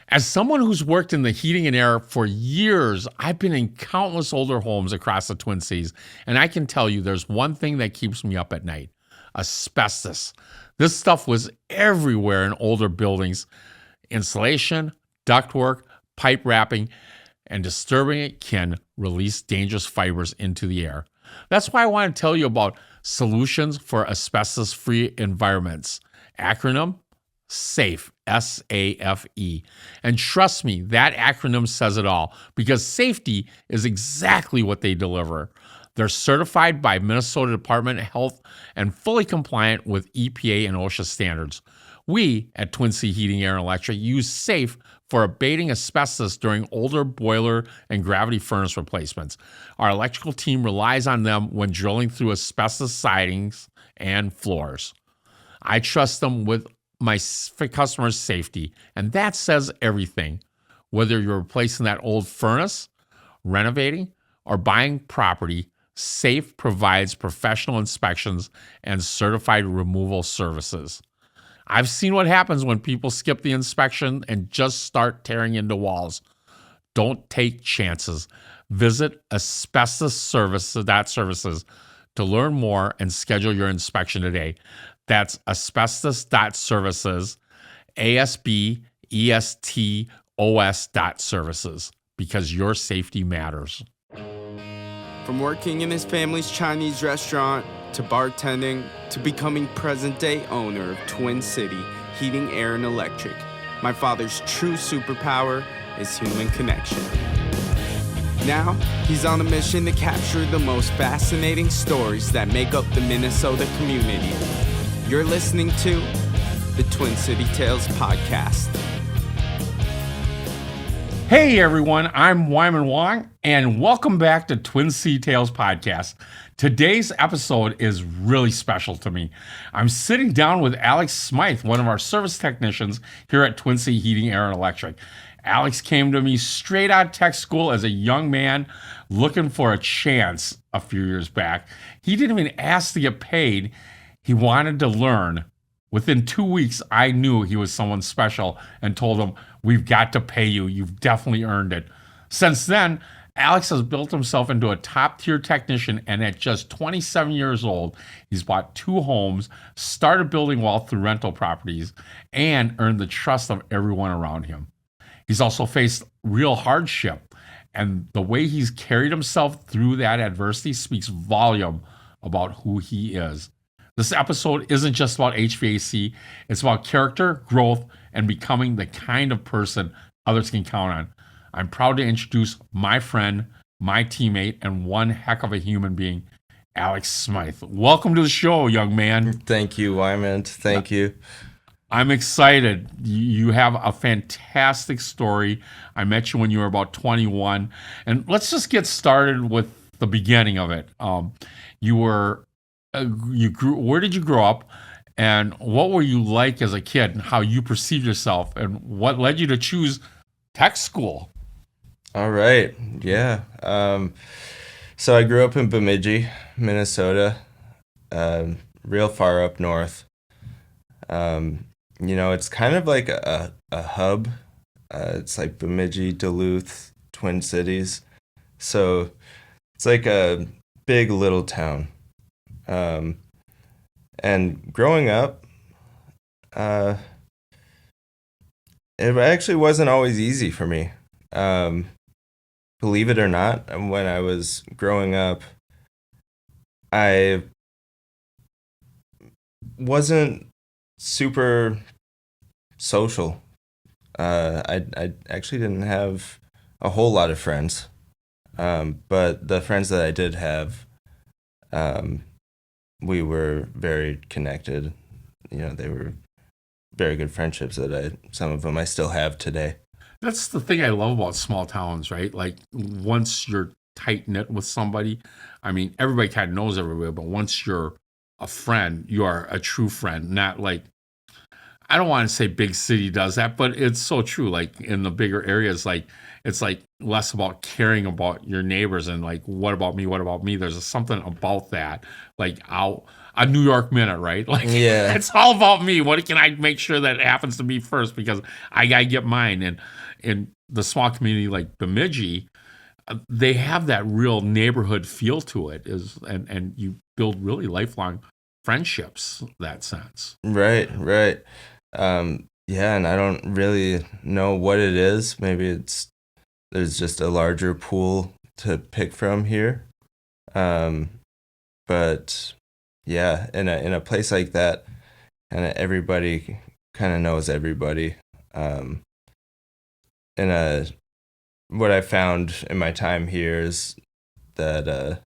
As someone who's worked in the heating and air for years, I've been in countless older homes across the Twin Cities, and I can tell you there's one thing that keeps me up at night: asbestos. This stuff was everywhere in older buildings. Insulation, ductwork, pipe wrapping, and disturbing it can release dangerous fibers into the air. That's why I want to tell you about solutions for asbestos-free environments. Acronym: SAFE, S-A-F-E. And trust me, that acronym says it all, because safety is exactly what they deliver. They're certified by Minnesota Department of Health and fully compliant with EPA and OSHA standards. We at Twin City Heating, Air, and Electric use SAFE for abating asbestos during older boiler and gravity furnace replacements. Our electrical team relies on them when drilling through asbestos sidings and floors. I trust them with my customers' safety, and that says everything. Whether you're replacing that old furnace, renovating, or buying property, SAFE provides professional inspections and certified removal services. I've seen what happens when people skip the inspection and just start tearing into walls. Don't take chances. Visit asbestosservices.services to learn more and schedule your inspection today. That's asbestos.services, ASBESTOS.services, because your safety matters. From working in his family's Chinese restaurant, to bartending, to becoming present-day owner of Twin City Heating, Air, and Electric, my father's true superpower is human connection. Now, he's on a mission to capture the most fascinating stories that make up the Minnesota community. You're listening to the Twin City Tales podcast. Hey everyone, I'm Wymond Wong, and welcome back to Twin City Tales podcast. Today's episode is really special to me. I'm sitting down with Alex Smythe, one of our service technicians here at Twin City Heating, Air, and Electric. Alex came to me straight out of tech school as a young man looking for a chance a few years back. He didn't even ask to get paid. He wanted to learn. Within 2 weeks, I knew he was someone special and told him, "We've got to pay you. You've definitely earned it." Since then, Alex has built himself into a top-tier technician, and at just 27 years old, he's bought 2 homes, started building wealth through rental properties, and earned the trust of everyone around him. He's also faced real hardship, and the way he's carried himself through that adversity speaks volume about who he is. This episode isn't just about HVAC, it's about character, growth, and becoming the kind of person others can count on. I'm proud to introduce my friend, my teammate, and one heck of a human being, Alex Smythe. Welcome to the show, young man. Thank you, Wymond. Thank you. I'm excited. You have a fantastic story. I met you when you were about 21. And let's just get started with the beginning of it. Where did you grow up, and what were you like as a kid, and how you perceived yourself, and what led you to choose tech school? All right. Yeah. So I grew up in Bemidji, Minnesota, real far up north. It's kind of like a hub. It's like Bemidji, Duluth, Twin Cities. So it's like a big little town. And growing up, it actually wasn't always easy for me. Believe it or not, when I was growing up, I wasn't super social. I actually didn't have a whole lot of friends. But the friends that I did have, we were very connected. They were very good friendships that some of them I still have today. That's the thing I love about small towns, right? Like, once you're tight-knit with somebody, I mean, everybody kind of knows everybody, but once you're a friend, you are a true friend, not like, I don't want to say big city does that, but it's so true. Like, in the bigger areas, like, it's like less about caring about your neighbors and like, what about me? There's something about that. Like, I'll a New York minute, right? Like, Yeah. it's all about me. What can I make sure that happens to me first? Because I gotta get mine. And in the small community like Bemidji, they have that real neighborhood feel to it. And you build really lifelong friendships. That sense. Right, right. Yeah, and I don't really know what it is. Maybe there's just a larger pool to pick from here. But yeah, in a place like that, kind of everybody kind of knows everybody. In a What I found in my time here is that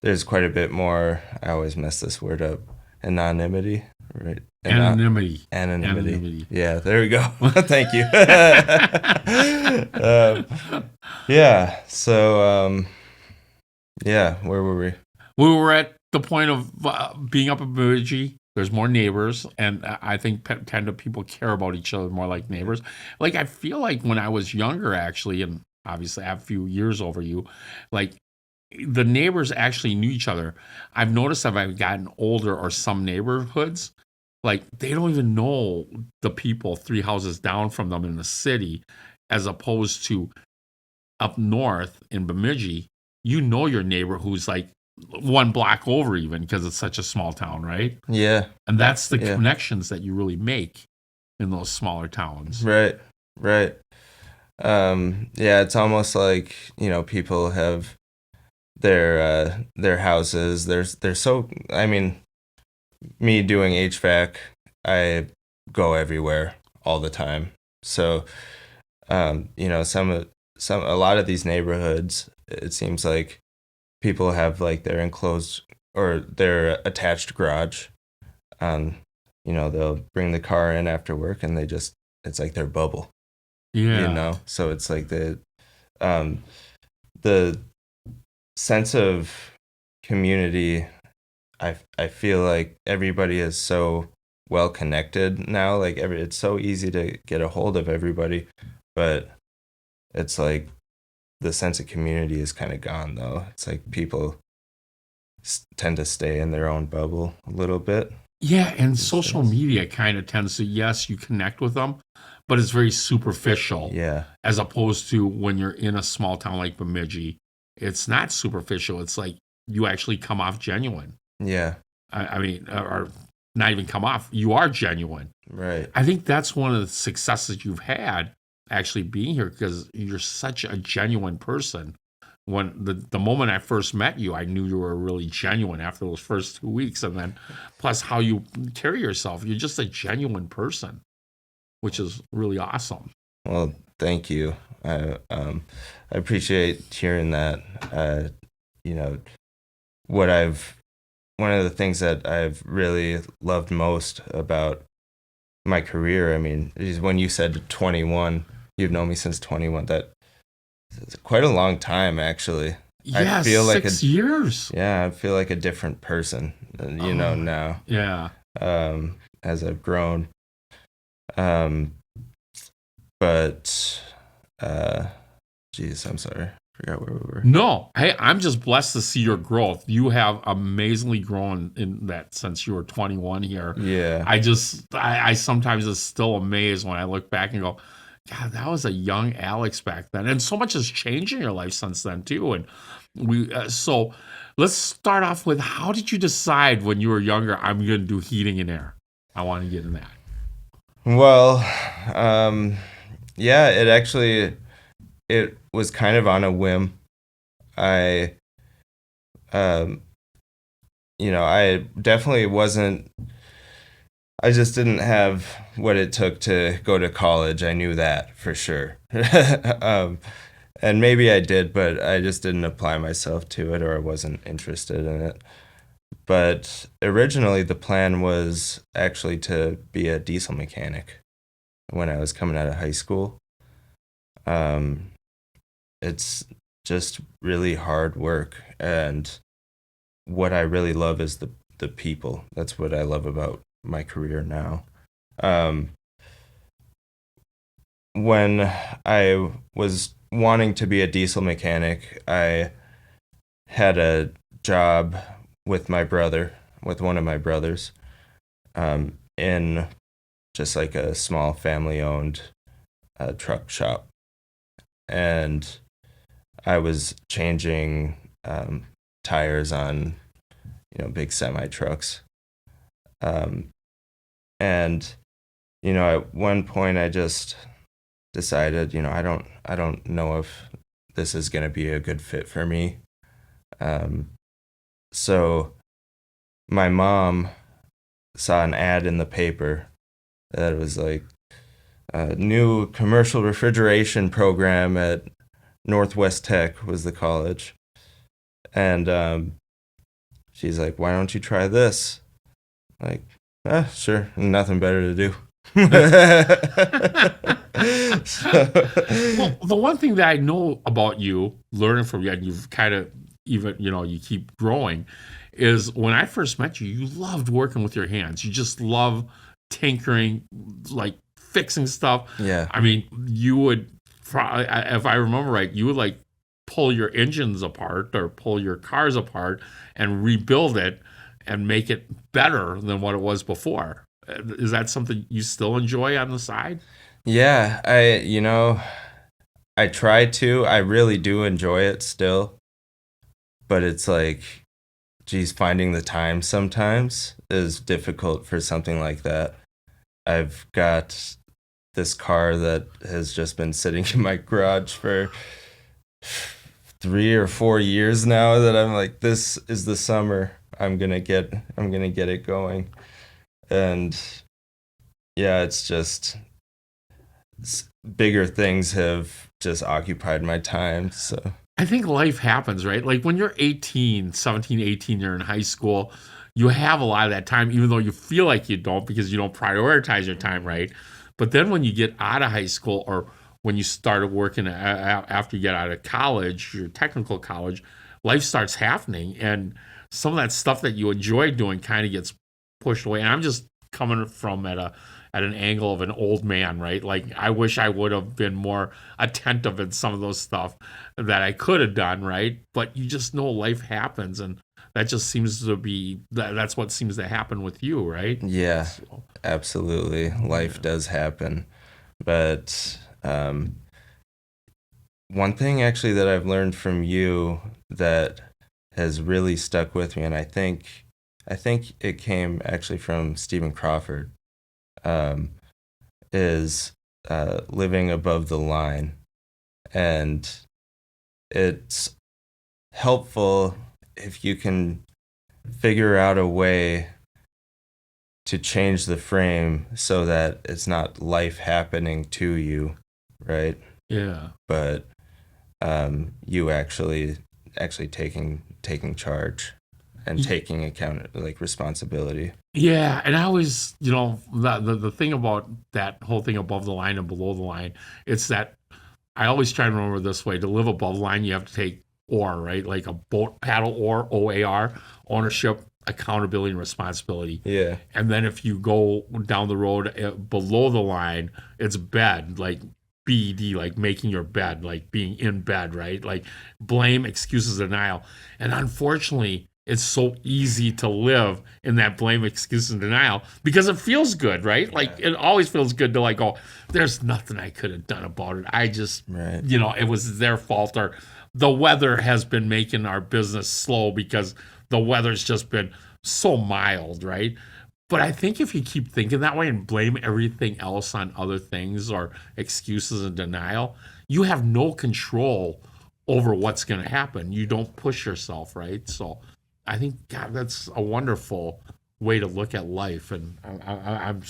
there's quite a bit more. I always mess this word up. Anonymity, right? Anonymity. Yeah, there we go. Thank you. Yeah. So, yeah, where were we? We were at the point of being up in Bemidji. There's more neighbors, and I think tend to people care about each other more like neighbors. Like, I feel like when I was younger, actually, and obviously I have a few years over you, like the neighbors actually knew each other. I've noticed as I've gotten older, or some neighborhoods, like they don't even know the people 3 houses down from them in the city, as opposed to up north in Bemidji. You know your neighbor who's like 1 block over, even because it's such a small town, right? Yeah. And that's the Yeah. connections that you really make in those smaller towns. Right. Right. Yeah, it's almost like, people have their houses. They're so, I mean, me doing HVAC, I go everywhere all the time. So, a lot of these neighborhoods, it seems like people have like their enclosed or their attached garage. They'll bring the car in after work and it's like their bubble. Yeah. So it's like the sense of community. I feel like everybody is so well connected now. Like it's so easy to get a hold of everybody, but it's like the sense of community is kind of gone though. It's like people tend to stay in their own bubble a little bit. Yeah, and social media kind of tends to, yes, you connect with them, but it's very superficial. Yeah. As opposed to when you're in a small town like Bemidji, it's not superficial. It's like you actually come off genuine. Yeah. I mean, or not even come off. You are genuine. Right. I think that's one of the successes you've had actually being here, because you're such a genuine person. When the moment I first met you, I knew you were really genuine after those first 2 weeks. And then plus how you carry yourself, you're just a genuine person, which is really awesome. Well, thank you. I appreciate hearing that. One of the things that I've really loved most about my career, I mean, is when you said 21, you've known me since 21. That's quite a long time, actually. Yeah, I feel 6 years. Yeah, I feel like a different person, now. Yeah. As I've grown. But, geez, I'm sorry. Forgot where we were. No, hey, I'm just blessed to see your growth. You have amazingly grown in that since you were 21 here. Yeah. I sometimes is still amazed when I look back and go, God, that was a young Alex back then. And so much has changed in your life since then too. And so let's start off with, how did you decide when you were younger, I'm going to do heating and air? I want to get in that. Well, yeah, it was kind of on a whim. I definitely wasn't, I just didn't have what it took to go to college. I knew that for sure. And maybe I did, but I just didn't apply myself to it, or I wasn't interested in it. But originally the plan was actually to be a diesel mechanic when I was coming out of high school. It's just really hard work, and what I really love is the people. That's what I love about my career now. When I was wanting to be a diesel mechanic, I had a job with my brother with one of my brothers, in just like a small family-owned truck shop, and I was changing tires on big semi trucks, and at one point I just decided I don't know if this is going to be a good fit for me. So my mom saw an ad in the paper that was like a new commercial refrigeration program at Northwest Tech was the college. And she's like, why don't you try this? Like, sure, nothing better to do. Well, the one thing that I know about you, learning from you, and you've kind of even, you keep growing, is when I first met you, you loved working with your hands. You just love tinkering, like fixing stuff. Yeah. I mean, you would, if I remember right, you would like pull your engines apart or pull your cars apart and rebuild it and make it better than what it was before. Is that something you still enjoy on the side? Yeah, I try to. I really do enjoy it still. But it's like, geez, finding the time sometimes is difficult for something like that. I've got this car that has just been sitting in my garage for 3 or 4 years now that I'm like, this is the summer. I'm gonna get it going. And yeah, it's just bigger things have just occupied my time. So I think life happens, right? Like when you're 17, 18, you're in high school, you have a lot of that time, even though you feel like you don't because you don't prioritize your time right. But then when you get out of high school or when you started working after you get out of college, your technical college, life starts happening. And some of that stuff that you enjoy doing kind of gets pushed away. And I'm just coming from at an angle of an old man, right? Like I wish I would have been more attentive in some of those stuff that I could have done, right? But you just know life happens, and that just seems to be that's what seems to happen with you, right? yeah, So, absolutely. Life does happen. But one thing actually that I've learned from you that has really stuck with me, and I think it came actually from Stephen Crawford, is living above the line. And it's helpful if you can figure out a way to change the frame so that it's not life happening to you, right? yeah. But you actually taking charge and taking account, like responsibility. Yeah, and I always, the thing about that whole thing above the line and below the line, it's that I always try to remember this way: to live above the line, you have to take OAR, right? Like a boat paddle oar, OAR, ownership, accountability, and responsibility. Yeah. And then if you go down the road below the line, it's bed, like BED, like making your bed, like being in bed, right? Like blame, excuses, denial. And unfortunately, it's so easy to live in that blame, excuse, and denial because it feels good, right? Like it always feels good to like, oh, there's nothing I could have done about it. I just, Right. it was their fault, or the weather has been making our business slow because the weather's just been so mild, right? But I think if you keep thinking that way and blame everything else on other things or excuses and denial, you have no control over what's going to happen. You don't push yourself, right? So I think, God, that's a wonderful way to look at life, and I'm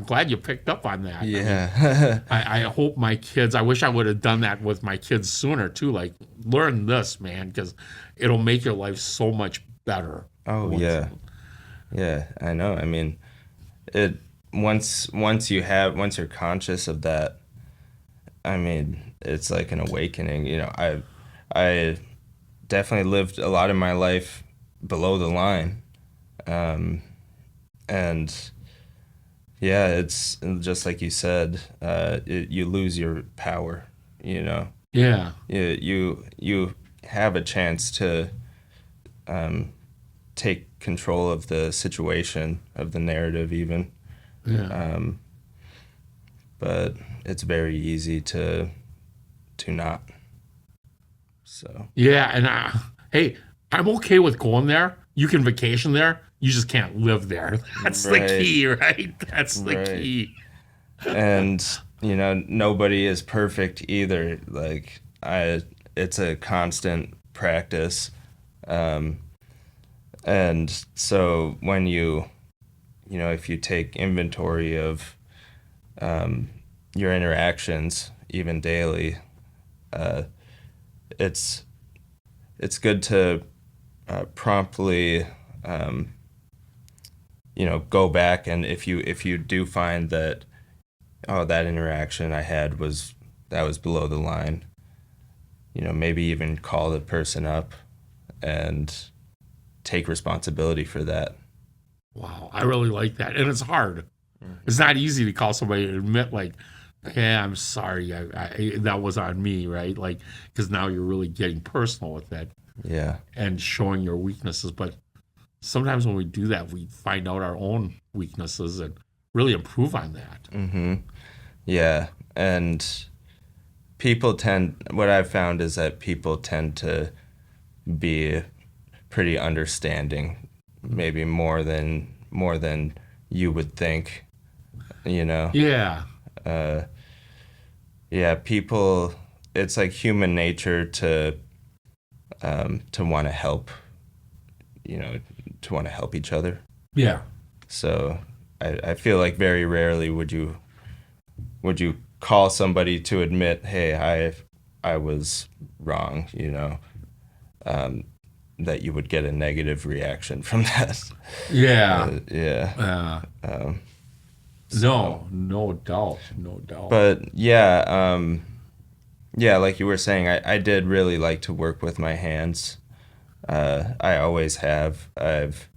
glad you picked up on that. Yeah. I hope my kids. I wish I would have done that with my kids sooner too. Like, learn this, man, because it'll make your life so much better. Oh yeah. Yeah, I know. I mean, it once you're conscious of that, I mean, it's like an awakening. I definitely lived a lot of my life below the line, and yeah, it's just like you said. You lose your power. Yeah. You have a chance to take control of the situation, of the narrative even. Yeah. But it's very easy to not. So Yeah, and hey, I'm okay with going there. You can vacation there. You just can't live there. That's the right, key, right? That's the right. key. And nobody is perfect either. Like it's a constant practice. And so when if you take inventory of your interactions, even daily, it's good to promptly, go back, and if you do find that, oh, that interaction I had was below the line, maybe even call the person up and take responsibility for that. Wow, I really like that, and it's hard. It's not easy to call somebody and admit, like, "Yeah, I'm sorry, that was on me," right? Like, because now you're really getting personal with it Yeah. and showing your weaknesses. But sometimes when we do that, we find out our own weaknesses and really improve on that. Mm-hmm. Yeah. And what I've found is that people tend to be pretty understanding, maybe more than you would think, Yeah, Yeah, people, it's like human nature to want to help, to want to help each other. yeah. So I feel like very rarely would you call somebody to admit, hey, I was wrong, that you would get a negative reaction from that. Yeah. Yeah. No doubt. No doubt. But yeah, like you were saying, I did really like to work with my hands. I always have. I've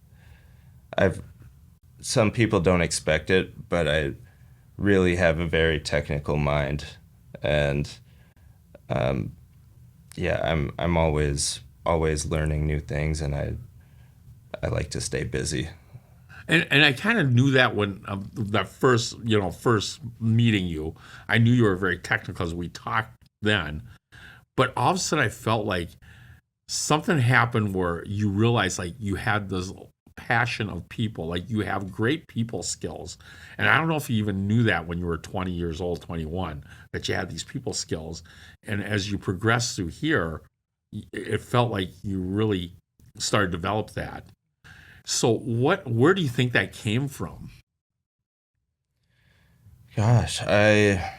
some people don't expect it, but I really have a very technical mind, and yeah, I'm always learning new things, and I like to stay busy. And I kind of knew that when that first meeting you, I knew you were very technical as we talked then. But all of a sudden, I felt like something happened where you realized like you had this passion of people, like you have great people skills. And I don't know if you even knew that when you were 20 years old, 21, that you had these people skills. And as you progressed through here, it felt like you really started to develop that. So where do you think that came from? Gosh, I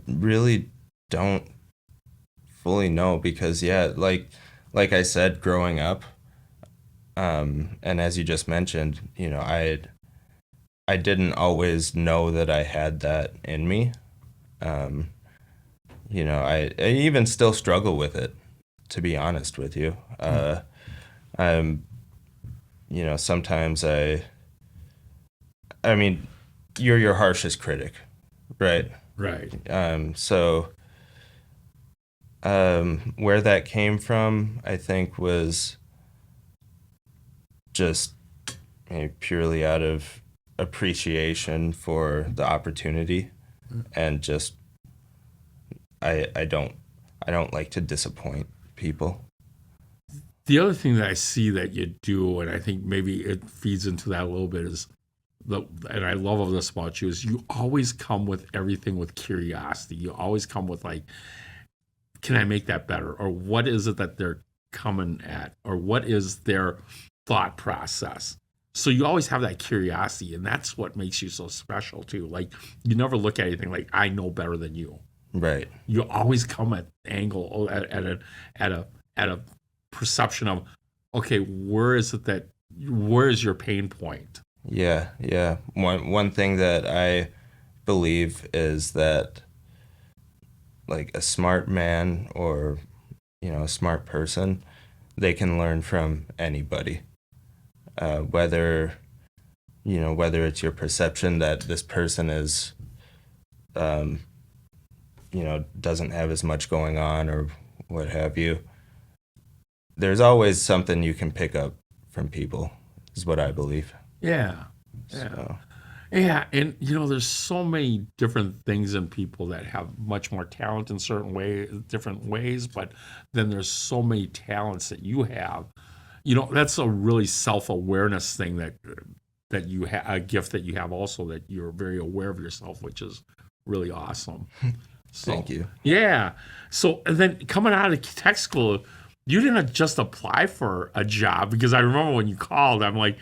really don't fully know, because yeah, like I said, growing up, and as you just mentioned, I didn't always know that I had that in me. Um, I even still struggle with it, to be honest with you. I'm, sometimes I mean, you're your harshest critic, right? Right. So where that came from, I think, was just purely out of appreciation for the opportunity, and just I don't like to disappoint people. The other thing that I see that you do, and I think maybe it feeds into that a little bit, is and I love this about you, is you always come with everything with curiosity. You always come with like, can I make that better? Or what is it that they're coming at? Or what is their thought process? So you always have that curiosity, and that's what makes you so special too. Like you never look at anything like I know better than you. Right. You always come at angle at a perception of, okay, where is your pain point? Yeah. One thing that I believe is that, like, a smart man, or a smart person, they can learn from anybody. Whether it's your perception that this person is, doesn't have as much going on, or what have you. there's always something you can pick up from people, is what I believe. Yeah. So, Yeah, and there's so many different things in people that have much more talent in certain different ways, but then there's so many talents that you have. That's a really self-awareness thing that you have, a gift that you have also, that you're very aware of yourself, which is really awesome. So, thank you. yeah. So, and then coming out of tech school, you didn't just apply for a job, because I remember when you called, I'm like,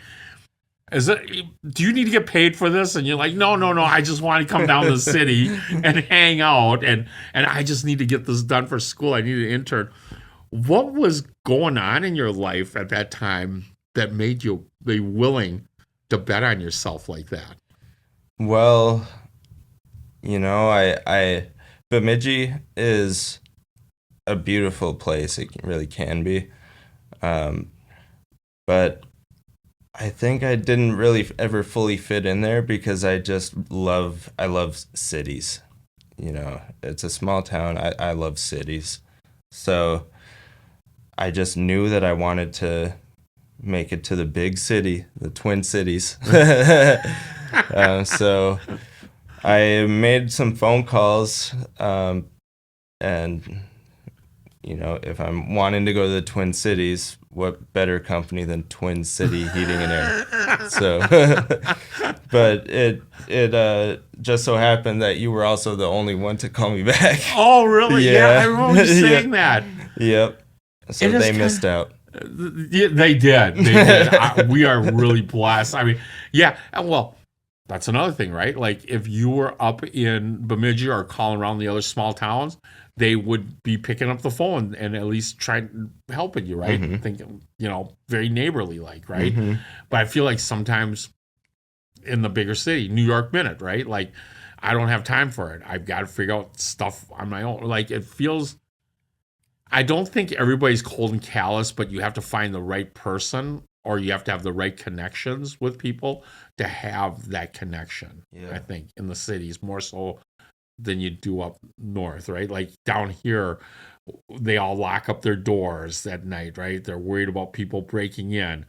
do you need to get paid for this? And you're like, no, I just want to come down to the city and hang out, and I just need to get this done for school. I need an intern. What was going on in your life at that time that made you be willing to bet on yourself like that? Well, I Bemidji is a beautiful place. It really can be. But I think I didn't really ever fully fit in there because I love cities. It's a small town. I love cities. So I just knew that I wanted to make it to the big city, the Twin Cities. So I made some phone calls, and if I'm wanting to go to the Twin Cities, what better company than Twin City Heating and Air? So, but it just so happened that you were also the only one to call me back. Oh, really? Yeah, I remember you saying that. Yep. So they missed out. Yeah, they did. We are really blessed. I mean, yeah. Well, that's another thing, right? Like, if you were up in Bemidji or calling around the other small towns, they would be picking up the phone and at least trying helping you, right? Mm-hmm. Thinking, very neighborly like, right? Mm-hmm. But I feel like sometimes in the bigger city, New York Minute, right? Like, I don't have time for it. I've got to figure out stuff on my own. Like, it feels, I don't think everybody's cold and callous, but you have to find the right person, or you have to have the right connections with people to have that connection. Yeah. I think in the cities more so than you do up north, right? Like down here, they all lock up their doors at night, right? They're worried about people breaking in.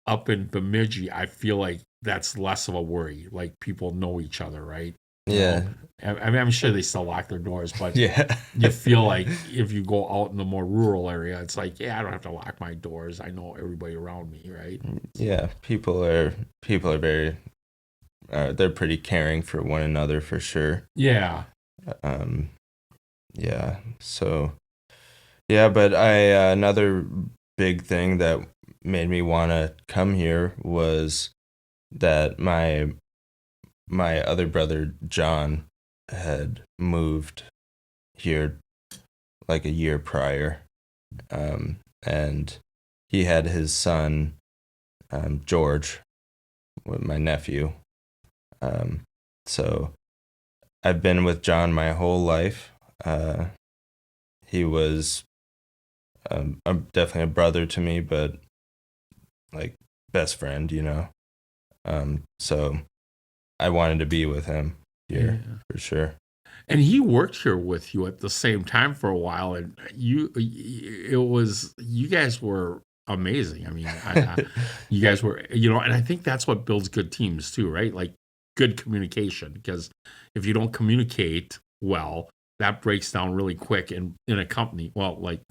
Up in Bemidji, I feel like that's less of a worry. Like, people know each other, right? Yeah. I mean, I'm sure they still lock their doors, but Yeah. you feel like if you go out in the more rural area, it's like, yeah, I don't have to lock my doors. I know everybody around me, right? Yeah. People are very they're pretty caring for one another for sure. Yeah. Yeah. So yeah, but another big thing that made me want to come here was that my other brother John had moved here like a year prior, and he had his son George, with my nephew. So I've been with John my whole life. He was definitely a brother to me, but like best friend, So I wanted to be with him here for sure. And he worked here with you at the same time for a while, and you guys were amazing. I mean, you guys were, and I think that's what builds good teams too, right? Like, good communication, because if you don't communicate well, that breaks down really quick in a company. Well, like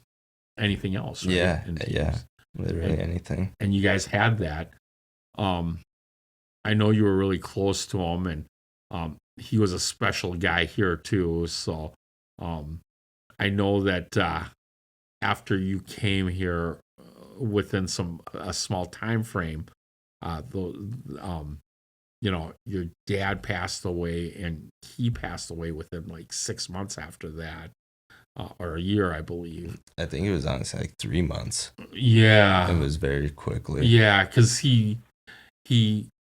anything else, right? Yeah, literally anything. And you guys had that. I know you were really close to him, and he was a special guy here too. So I know that after you came here, within a small time frame, your dad passed away, and he passed away within like 6 months after that, or a year, I believe. I think it was honestly like 3 months. Yeah, it was very quickly. Yeah, because he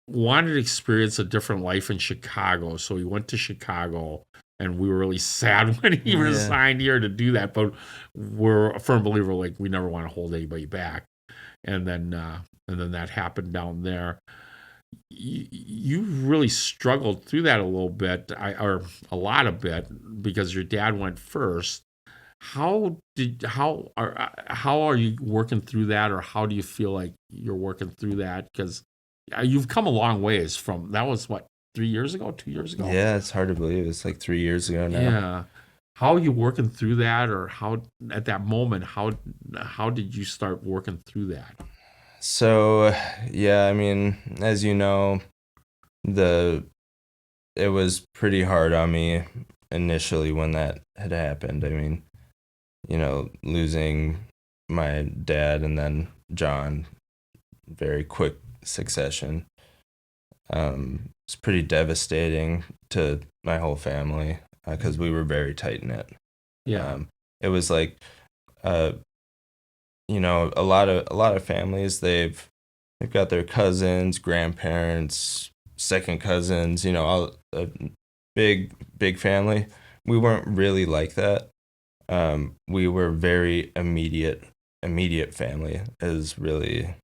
wanted to experience a different life in Chicago, so he went to Chicago, and we were really sad when he resigned here to do that. But we're a firm believer, like, we never want to hold anybody back. And then that happened down there. You really struggled through that a little bit, or a lot of bit, because your dad went first. how are you working through that, or how do you feel like you're working through that? Because you've come a long ways from that was what 3 years ago, 2 years ago. Yeah, it's hard to believe. It's like 3 years ago now. Yeah. How are you working through that, or how at that moment how did you start working through that? So, yeah, I mean, as you know, the it was pretty hard on me initially when that had happened. I mean, losing my dad and then John, very quick succession. It's pretty devastating to my whole family because we were very tight knit. Yeah. It was like, a lot of families they've got their cousins, grandparents, second cousins, all a big family. We weren't really like that. We were very immediate family is really,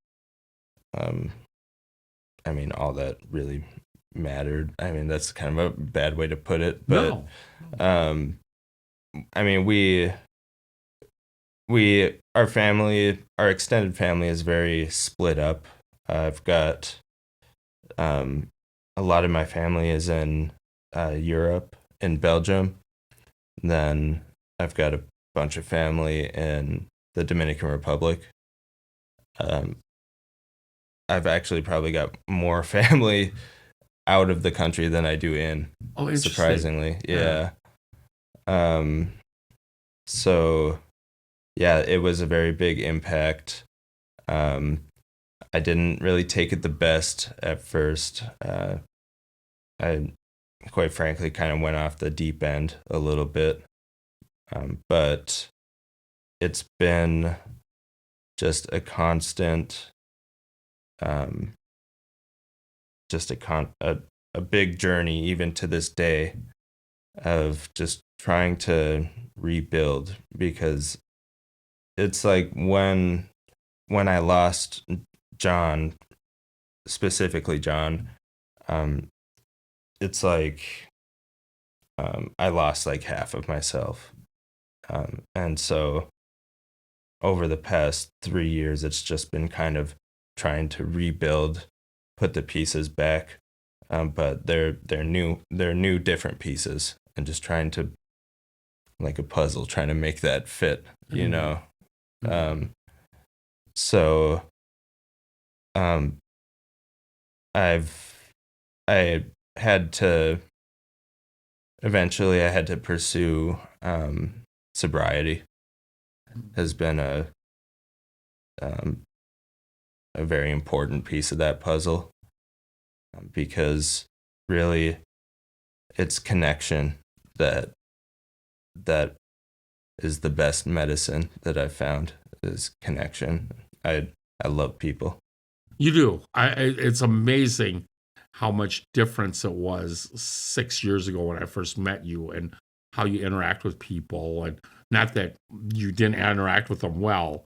I mean, all that really mattered. I mean, that's kind of a bad way to put it, but No. I mean, our extended family is very split up. I've got a lot of my family is in Europe, in Belgium. Then I've got a bunch of family in the Dominican Republic. I've actually probably got more family out of the country than I do in. Oh, interesting. Surprisingly, yeah. So, yeah, it was a very big impact. I didn't really take it the best at first. I, quite frankly, kind of went off the deep end a little bit. But it's been just a constant, a big journey, even to this day, of just trying to rebuild, because it's like when I lost John, specifically John, it's like I lost like half of myself. And so over the past 3 years, it's just been kind of trying to rebuild, put the pieces back, but they're new different pieces, and just trying to, like a puzzle, trying to make that fit, So I had to eventually I had to pursue sobriety. Has been a very important piece of that puzzle, because really it's connection that is the best medicine that I've found, is connection. I love people. You do. It's amazing how much difference it was 6 years ago when I first met you, and how you interact with people. And not that you didn't interact with them well.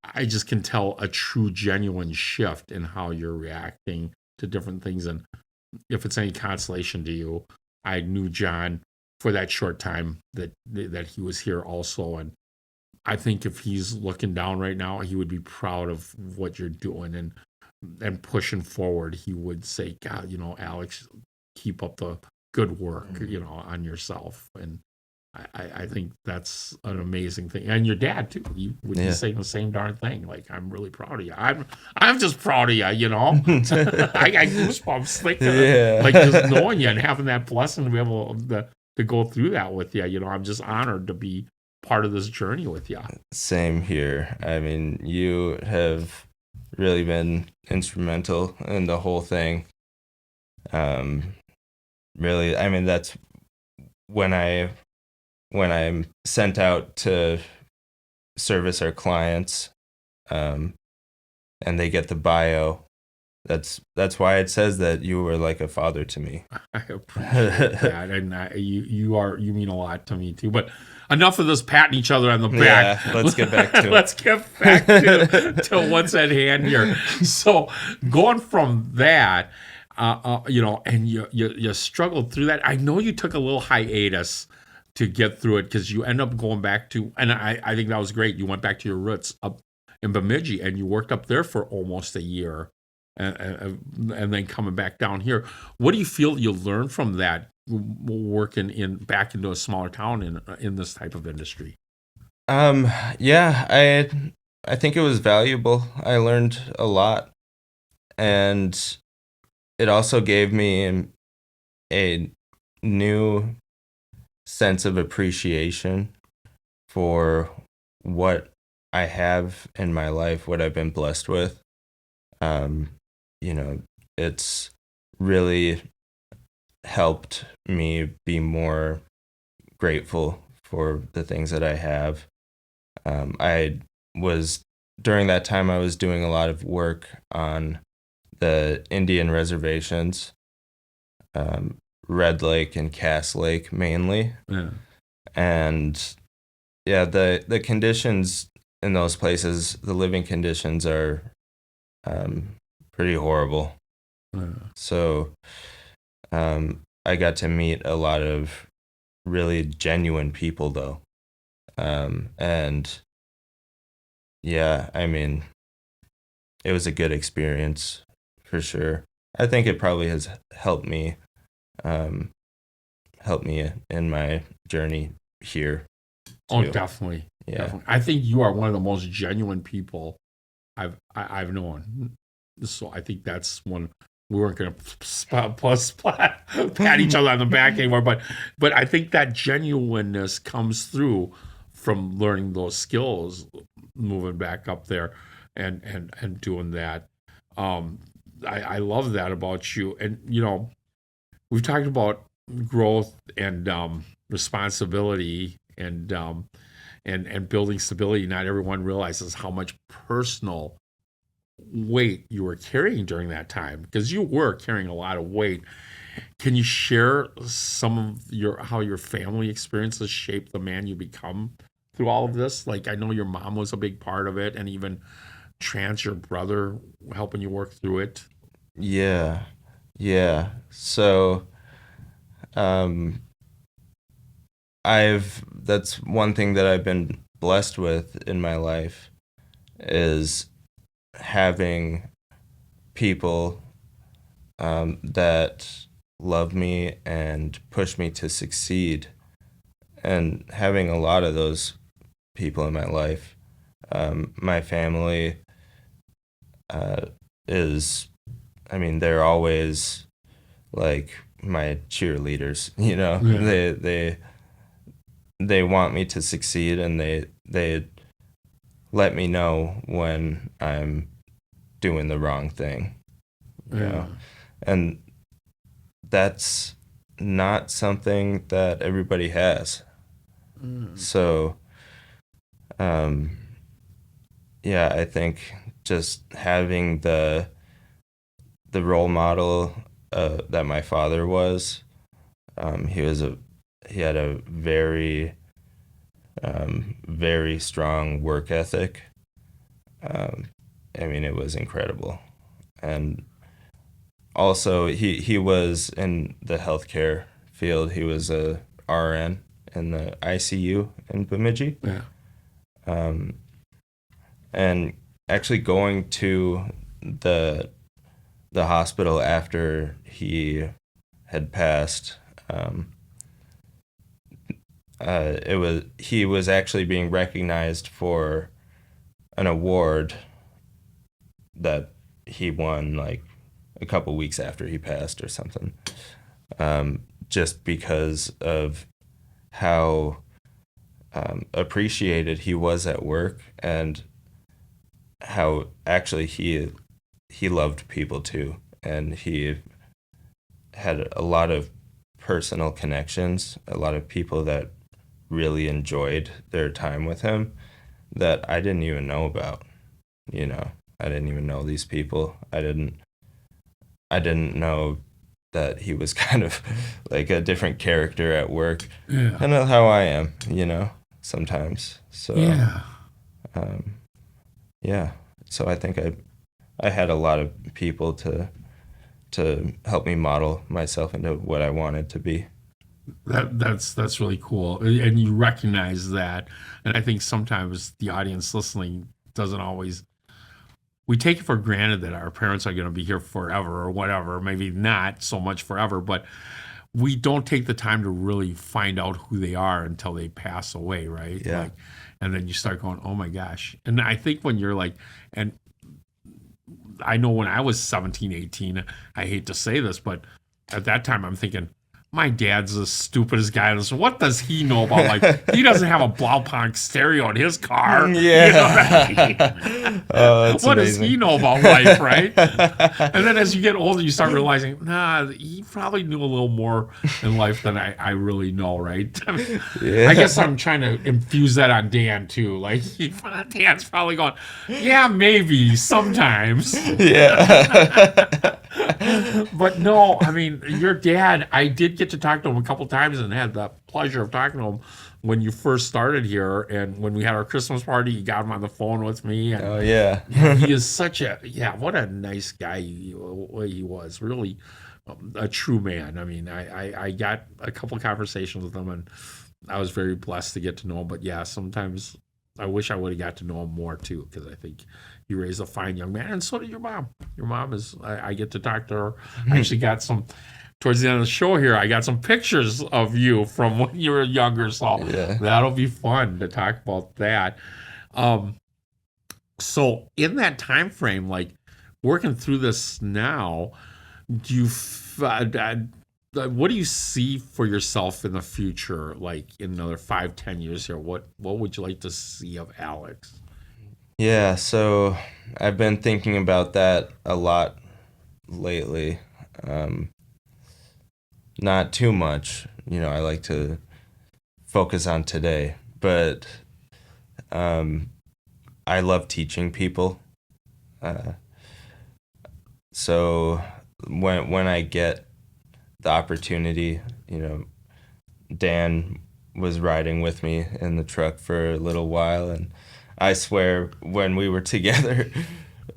I just can tell a true, genuine shift in how you're reacting to different things. And if it's any consolation to you, I knew John for that short time that he was here also. And I think if he's looking down right now, he would be proud of what you're doing and pushing forward. He would say, God, Alex, keep up the good work, on yourself. And I think that's an amazing thing. And your dad too. You would be saying the same darn thing. Like, I'm really proud of you. I'm just proud of you, I got goosebumps thinking, like, just knowing you and having that blessing to be able to go through that with you. I'm just honored to be part of this journey with you. Same here. I mean, you have really been instrumental in the whole thing. Really, I mean, that's when I'm sent out to service our clients, and they get the bio. That's why it says that you were like a father to me. I appreciate that, and you mean a lot to me too. But enough of this patting each other on the back. Yeah, let's get back to it. Let's get back to what's at hand here. So going from that, and you struggled through that. I know you took a little hiatus to get through it, because you end up going back to, and I think that was great. You went back to your roots up in Bemidji, and you worked up there for almost a year, and then coming back down here. What do you feel you learned from that, working in back into a smaller town in this type of industry? Yeah, I think it was valuable. I learned a lot, and it also gave me a new sense of appreciation for what I have in my life, what I've been blessed with. You know, it's really helped me be more grateful for the things that I have. I was During that time I was doing a lot of work on the Indian reservations, Red Lake and Cass Lake mainly. Yeah. And yeah, the conditions in those places, the living conditions are pretty horrible. Yeah. So I got to meet a lot of really genuine people though. And yeah, I mean, it was a good experience for sure. I think it probably has helped me in my journey here. Oh, too. definitely. Yeah. Definitely. I think you are one of the most genuine people I've known. So I think that's one. We weren't going to pat each other on the back anymore, but I think that genuineness comes through from learning those skills, moving back up there, and doing that. I love that about you, and we've talked about growth and responsibility and building stability. Not everyone realizes how much personal weight you were carrying during that time, because you were carrying a lot of weight. Can you share some of how your family experiences shaped the man you become through all of this? Like, I know your mom was a big part of it, and even Trance, your brother, helping you work through it. Yeah. So, that's one thing that I've been blessed with in my life, is having people that love me and push me to succeed, and having a lot of those people in my life. My family is, I mean, they're always like my cheerleaders, Yeah. They want me to succeed, and they let me know when I'm doing the wrong thing, Yeah. and that's not something that everybody has. So, yeah, I think just having the role model that my father was, he had a very very strong work ethic. I mean, it was incredible, and also he was in the healthcare field. He was a RN in the ICU in Bemidji. Yeah. And actually going to the hospital after he had passed, he was actually being recognized for an award that he won like a couple weeks after he passed or something, just because of how appreciated he was at work, and how actually he loved people too, and he had a lot of personal connections, a lot of people that really enjoyed their time with him that I didn't even know about. I didn't even know these people. I didn't know that he was kind of like a different character at work. Yeah. I know how I am, sometimes. So Yeah. yeah. So I think I had a lot of people to help me model myself into what I wanted to be. That's really cool, and you recognize that. And I think sometimes the audience listening doesn't always. We take it for granted that our parents are going to be here forever or whatever. Maybe not so much forever, but we don't take the time to really find out who they are until they pass away, right? Yeah. Like, and then you start going, oh my gosh. And I think when you're like, and I know when I was 17, 18, I hate to say this, but at that time I'm thinking, my dad's the stupidest guy in this. What does he know about life? He doesn't have a Blaupunkt stereo in his car. Yeah. You know what I mean? Oh, that's What amazing. does he know about life, right? And then as you get older, you start realizing, nah, he probably knew a little more in life than I really know, right? I mean, Yeah. I guess I'm trying to infuse that on Dan too. Like, Dan's probably going, yeah, maybe sometimes. Yeah. But no, I mean, your dad, I did get to talk to him a couple times and had the pleasure of talking to him when you first started here. And when we had our Christmas party, he got him on the phone with me. And Oh, yeah. he is such a, what a nice guy he was. Really a true man. I mean, I got a couple conversations with him and I was very blessed to get to know him. But yeah, sometimes I wish I would have got to know him more too, because I think you raised a fine young man, and so did your mom. Your mom is. I get to talk to her. I actually got some towards the end of the show here. I got some pictures of you from when you were younger, so Yeah. that'll be fun to talk about that. So in that time frame, like working through this now, do you? What do you see for yourself in the future, like in another 5, 10 years here? What would you like to see of Alex? Yeah, so I've been thinking about that a lot lately. Not too much. I like to focus on today, but I love teaching people. So when I get the opportunity, Dan was riding with me in the truck for a little while, and I swear when we were together,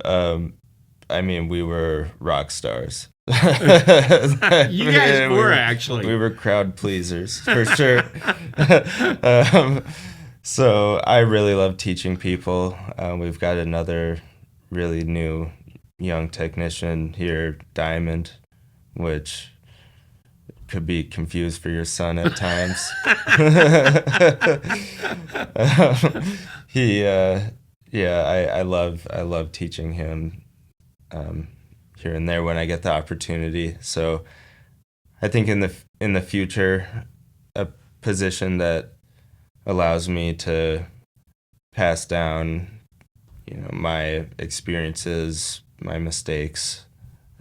we were rock stars. You guys were actually. We were crowd pleasers for sure. So I really love teaching people. We've got another really new young technician here, Diamond, which could be confused for your son at times. I love teaching him here and there when I get the opportunity. So I think in the future, a position that allows me to pass down, my experiences, my mistakes,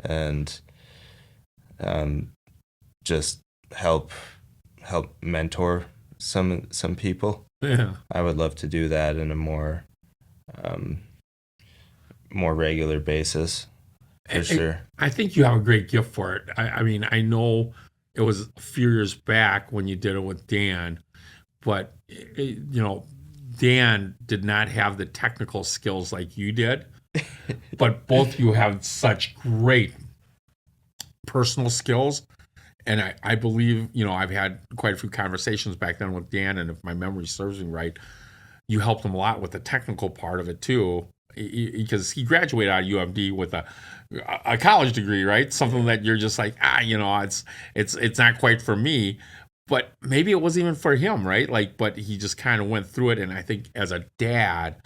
and just help mentor some people. Yeah. I would love to do that in a more regular basis, for sure. I think you have a great gift for it. I mean, I know it was a few years back when you did it with Dan, but Dan did not have the technical skills like you did, but both you have such great personal skills. And I believe, I've had quite a few conversations back then with Dan, and if my memory serves me right, you helped him a lot with the technical part of it too, because he graduated out of UMD with a college degree, right? Something that you're just like, it's not quite for me, but maybe it wasn't even for him, right? Like, but he just kind of went through it. And I think as a dad,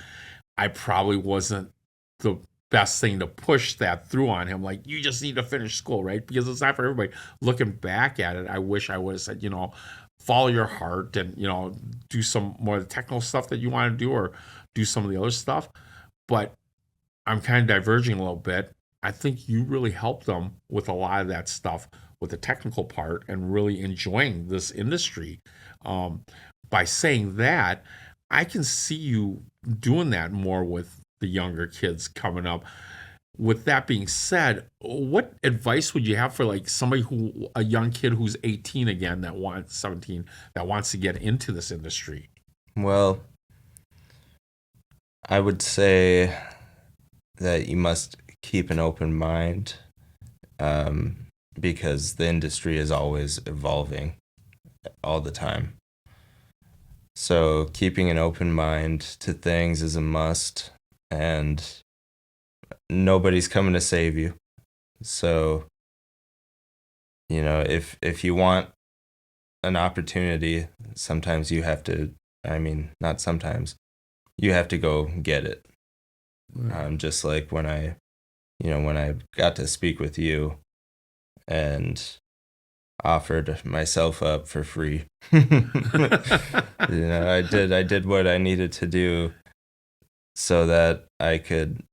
I probably wasn't the best thing to push that through on him. Like, you just need to finish school, right? Because it's not for everybody. Looking back at it, I wish I would have said, follow your heart and, do some more of the technical stuff that you want to do, or do some of the other stuff. But I'm kind of diverging a little bit. I think you really helped them with a lot of that stuff, with the technical part, and really enjoying this industry. By saying that, I can see you doing that more with the younger kids coming up. With that being said, what advice would you have for like somebody a young kid who's 18 again, 17, that wants to get into this industry? Well, I would say that you must keep an open mind, because the industry is always evolving. all the time. So keeping an open mind to things is a must, and nobody's coming to save you. So, if you want an opportunity, sometimes you have to, not sometimes, you have to go get it. Just like when I got to speak with you and offered myself up for free. I did what I needed to do so that I could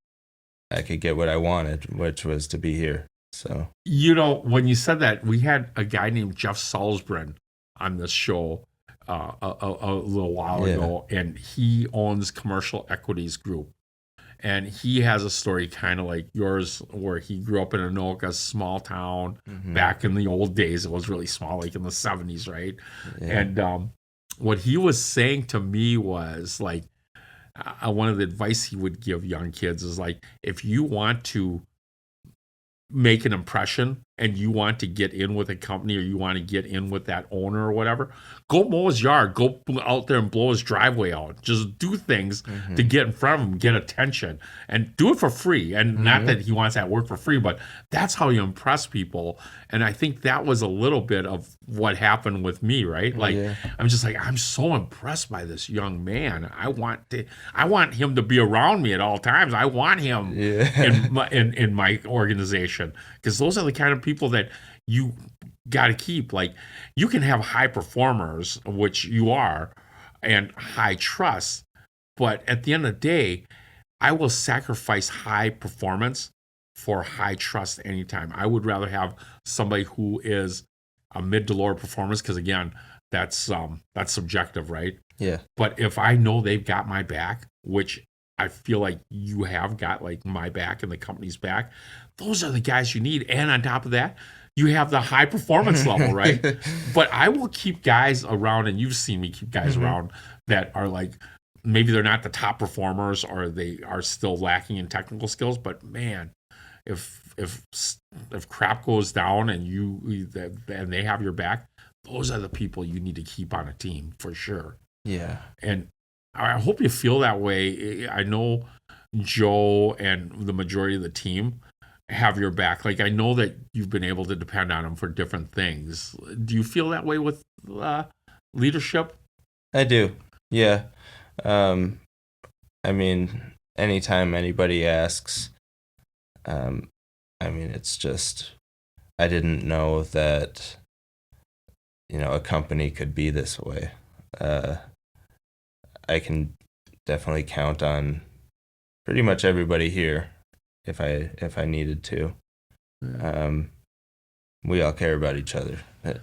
get what I wanted, which was to be here. So, when you said that, we had a guy named Jeff Salzbrun on this show a little while ago, and he owns Commercial Equities Group. And he has a story kind of like yours, where he grew up in Anoka, small town, back in the old days. It was really small, like in the 70s, right? Yeah. And what he was saying to me was like, one of the advice he would give young kids is like, if you want to make an impression and you want to get in with a company, or you want to get in with that owner or whatever, go mow his yard, go out there and blow his driveway out. Just do things to get in front of him, get attention, and do it for free. And not that he wants that work for free, but that's how you impress people. And I think that was a little bit of what happened with me, right? Like, I'm just like, I'm so impressed by this young man. I want him to be around me at all times. I want him in my organization, because those are the kind of people that you got to keep. Like, you can have high performers, which you are, and high trust, but at the end of the day, I will sacrifice high performance for high trust anytime. I would rather have somebody who is a mid to lower performance, because again, that's subjective, right? Yeah. But if I know they've got my back, which I feel like you have got like my back and the company's back, those are the guys you need. And on top of that, you have the high performance level, right? But I will keep guys around, and you've seen me keep guys around that are like, maybe they're not the top performers, or they are still lacking in technical skills, but man, if crap goes down and they have your back, those are the people you need to keep on a team for sure. Yeah. And I hope you feel that way. I know Joe and the majority of the team have your back. Like, I know that you've been able to depend on them for different things. Do you feel that way with leadership? I do. Yeah. Anytime anybody asks, it's just, I didn't know that, a company could be this way. I can definitely count on pretty much everybody here if I needed to. We all care about each other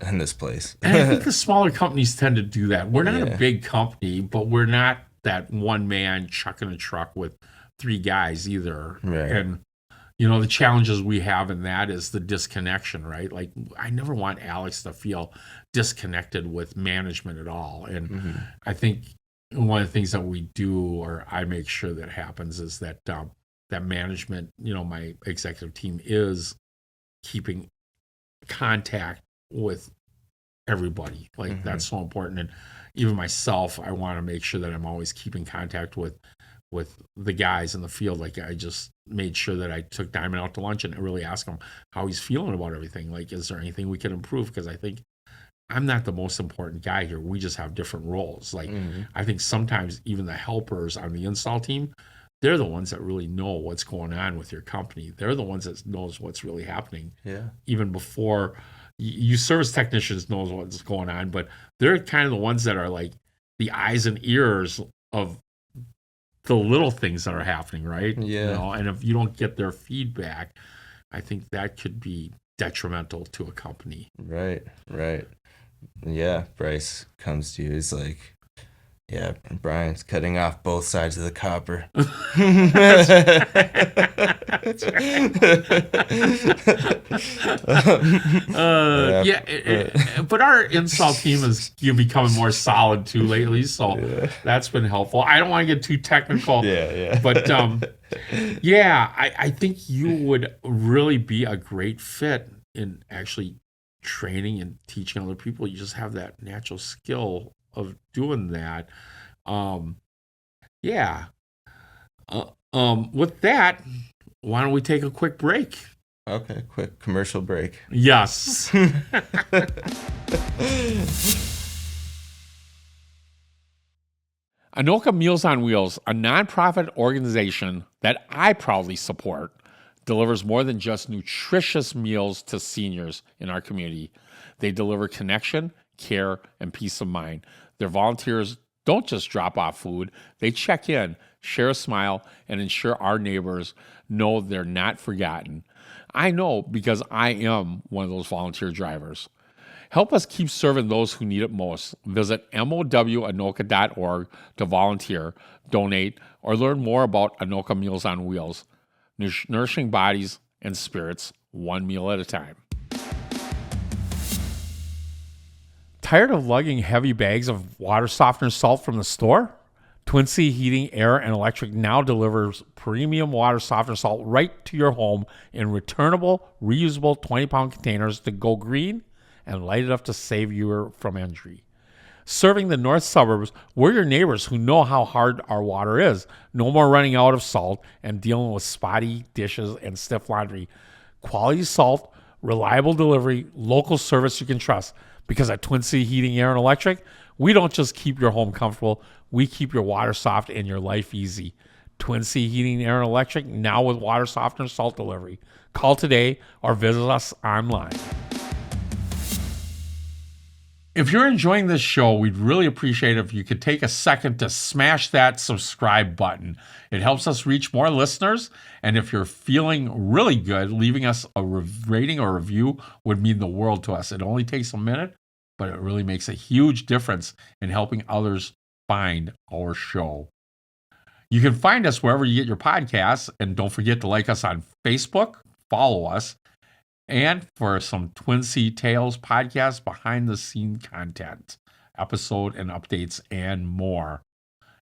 in this place. And I think the smaller companies tend to do that. We're not a big company, but we're not that one man chucking a truck with 3 guys either. Right. And the challenges we have in that is the disconnection, right? Like, I never want Alex to feel disconnected with management at all. And I think one of the things that we do, or I make sure that happens, is that that management, my executive team, is keeping contact with everybody. Like, that's so important. And even myself, I want to make sure that I'm always keeping contact with the guys in the field. Like, I just made sure that I took Diamond out to lunch and really asked him how he's feeling about everything. Like, is there anything we can improve? Because I think I'm not the most important guy here. We just have different roles. Like, I think sometimes even the helpers on the install team, they're the ones that really know what's going on with your company. They're the ones that knows what's really happening. Yeah. Even before you service technicians knows what's going on, but they're kind of the ones that are like the eyes and ears of the little things that are happening, right? Yeah. And if you don't get their feedback, I think that could be detrimental to a company. Right. Yeah, Bryce comes to you. He's like, yeah, Brian's cutting off both sides of the copper. But our install team is becoming more solid too lately, so that's been helpful. I don't want to get too technical, but I think you would really be a great fit in actually training and teaching other people. You just have that natural skill of doing that. Yeah. With that, why don't we take a quick break? Okay, quick commercial break. Yes. Anoka Meals on Wheels, a nonprofit organization that I proudly support, delivers more than just nutritious meals to seniors in our community. They deliver connection, care, and peace of mind. Their volunteers don't just drop off food, they check in, share a smile, and ensure our neighbors know they're not forgotten. I know because I am one of those volunteer drivers. Help us keep serving those who need it most. Visit mowanoka.org to volunteer, donate, or learn more about Anoka Meals on Wheels, nourishing bodies and spirits one meal at a time. Tired of lugging heavy bags of water softener salt from the store? Twin Sea Heating, Air, and Electric now delivers premium water softener salt right to your home in returnable, reusable 20-pound containers to go green and light enough to save you from injury. Serving the north suburbs, we're your neighbors who know how hard our water is. No more running out of salt and dealing with spotty dishes and stiff laundry. Quality salt, reliable delivery, local service you can trust. Because at Twin Sea Heating, Air, and Electric, we don't just keep your home comfortable, we keep your water soft and your life easy. Twin Sea Heating, Air, and Electric, now with water softener salt delivery. Call today or visit us online. If you're enjoying this show, we'd really appreciate it if you could take a second to smash that subscribe button. It helps us reach more listeners, and if you're feeling really good, leaving us a rating or review would mean the world to us. It only takes a minute, but it really makes a huge difference in helping others find our show. You can find us wherever you get your podcasts, and don't forget to like us on Facebook, follow us, and for some Twin Sea Tales podcast, behind-the-scene content, episode and updates, and more.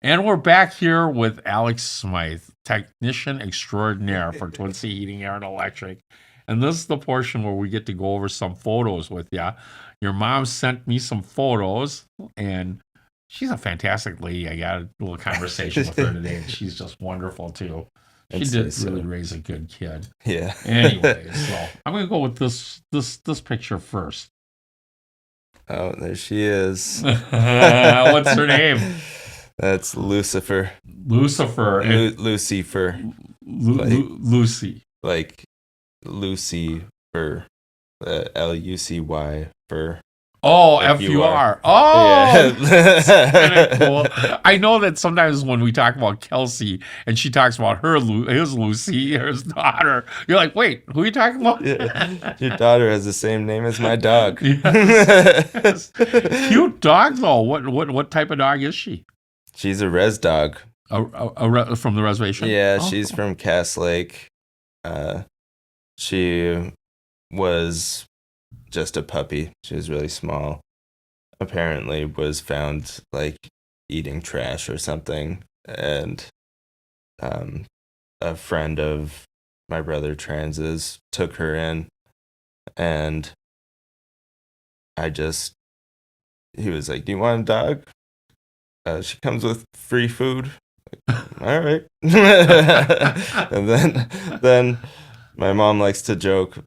And we're back here with Alex Smythe, technician extraordinaire for Twin Sea Heating, Air, and Electric. And this is the portion where we get to go over some photos with you. Your mom sent me some photos, and she's a fantastic lady. I got a little conversation with her today, and she's just wonderful, too. She did really raise a good kid. Yeah. Anyway, so I'm going to go with this picture first. Oh, there she is. What's her name? That's Lucifer. Lucifer. Lucifer. Lucy. Like Lucy for Lucy for. Oh, F-U-R. Oh, yeah. that's kind of cool. I know that sometimes when we talk about Kelsey and she talks about his Lucy, his daughter, you're like, wait, who are you talking about? Yeah. Your daughter has the same name as my dog. Yes. Cute dog, though. What type of dog is she? She's a res dog. From the reservation? Yeah, she's from Cass Lake. She was just a puppy. She was really small. Apparently was found like eating trash or something, and a friend of my brother Trans's took her in, and he was like, "Do you want a dog? She comes with free food." Like, all right. And then my mom likes to joke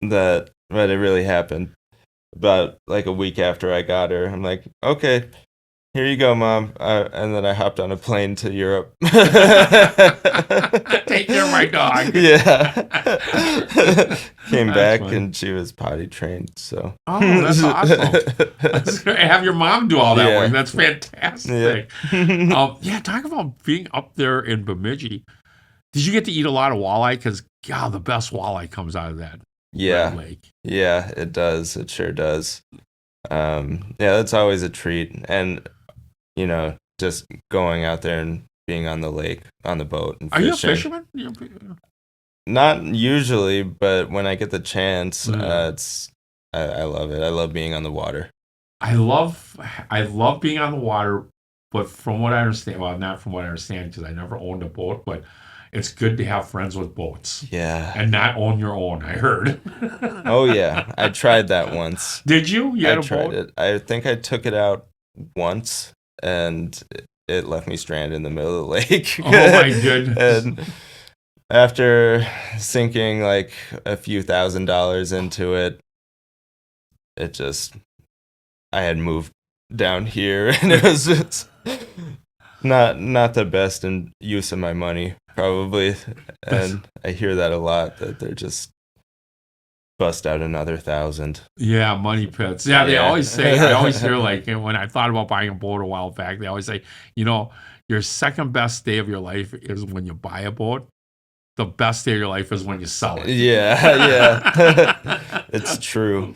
that it really happened. About like a week after I got her, I'm like, okay, here you go, Mom. And then I hopped on a plane to Europe. Take care of my dog. Yeah. Came back funny. and she was potty trained. So. Oh, that's awesome. Have your mom do all that work. That's fantastic. Yeah. Talk about being up there in Bemidji. Did you get to eat a lot of walleye? Because, God, the best walleye comes out of that. Yeah. Lake. Yeah, it does. It sure does. Yeah, that's always a treat. And, just going out there and being on the lake, on the boat and fishing. Are you a fisherman? Not usually, but when I get the chance, I love it. I love being on the water. I love being on the water, but from what I understand, well, not from what I understand because I never owned a boat, but it's good to have friends with boats Yeah. and not own your own, I heard. Oh yeah, I tried that once. Did you? You I had a tried boat? it. I think I took it out once, and it left me stranded in the middle of the lake. Oh my goodness. And after sinking like a few $1,000s into it, I had moved down here, and it was just not the best in use of my money, probably. And I hear that a lot, that they're just bust out another 1,000. Yeah, money pits. Yeah, they Yeah. always say, I always hear, like, when I thought about buying a boat a while back, they always say, your second best day of your life is when you buy a boat. The best day of your life is when you sell it. Yeah. It's true.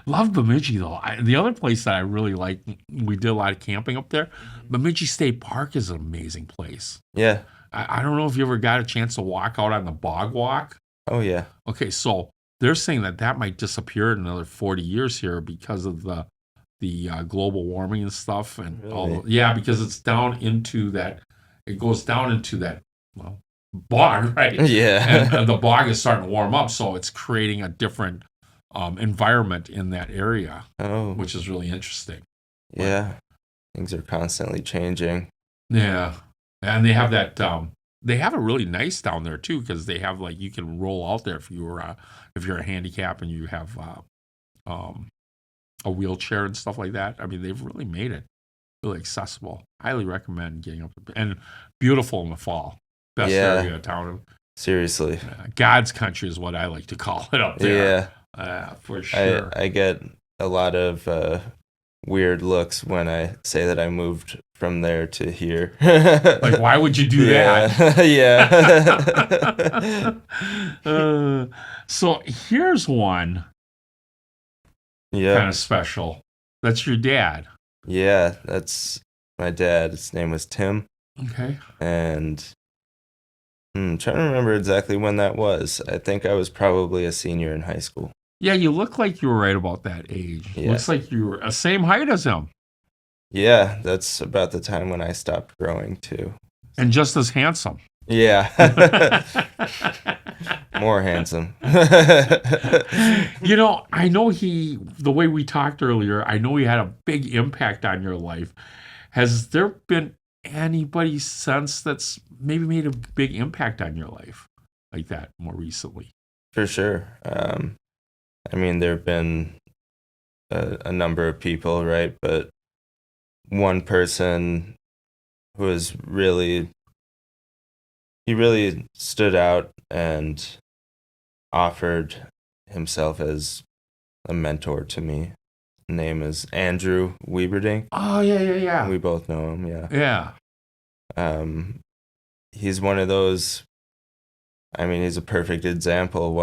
Love Bemidji, though. The other place that I really like, we did a lot of camping up there. Bemidji State Park is an amazing place. Yeah. I don't know if you ever got a chance to walk out on the bog walk. Oh yeah. Okay, so they're saying that might disappear in another 40 years here because of the global warming and stuff, and Really? because it's down into that. It goes down into that bog, right? Yeah. And the bog is starting to warm up, so it's creating a different environment in that area, Oh. which is really interesting. Yeah. Things are constantly changing. Yeah, and they have that. They have it really nice down there too, because they have, like, you can roll out there if you're a handicap and you have a wheelchair and stuff like that. I mean, they've really made it really accessible. Highly recommend getting up and beautiful in the fall. Best area of town. Seriously. God's country is what I like to call it up there. Yeah, for sure. I get a lot of weird looks when I say that I moved from there to here. Like, why would you do that? Yeah. So here's one kind of special. That's your dad. Yeah, that's my dad. His name was Tim. Okay. And I'm trying to remember exactly when that was. I think I was probably a senior in high school. Yeah, you look like you were right about that age. Yeah. Looks like you were the same height as him. Yeah, that's about the time when I stopped growing too. And just as handsome. Yeah. More handsome. I know the way we talked earlier, I know he had a big impact on your life. Has there been anybody since that's maybe made a big impact on your life like that more recently? For sure. I mean, there have been a number of people, right? But one person who was really stood out and offered himself as a mentor to me. His name is Andrew Wymond. Oh, yeah. We both know him, Yeah. He's one of those, I mean, he's a perfect example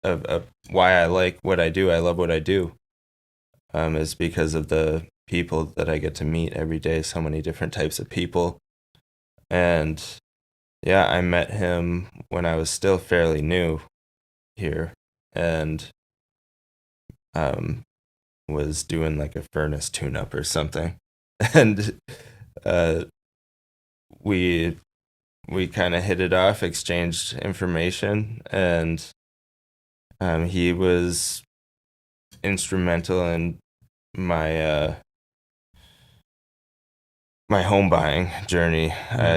of why I like what I do. I love what I do. Is because of the people that I get to meet every day, so many different types of people. And yeah, I met him when I was still fairly new here, and was doing like a furnace tune-up or something. And we kind of hit it off, exchanged information, and he was instrumental in my my home buying journey.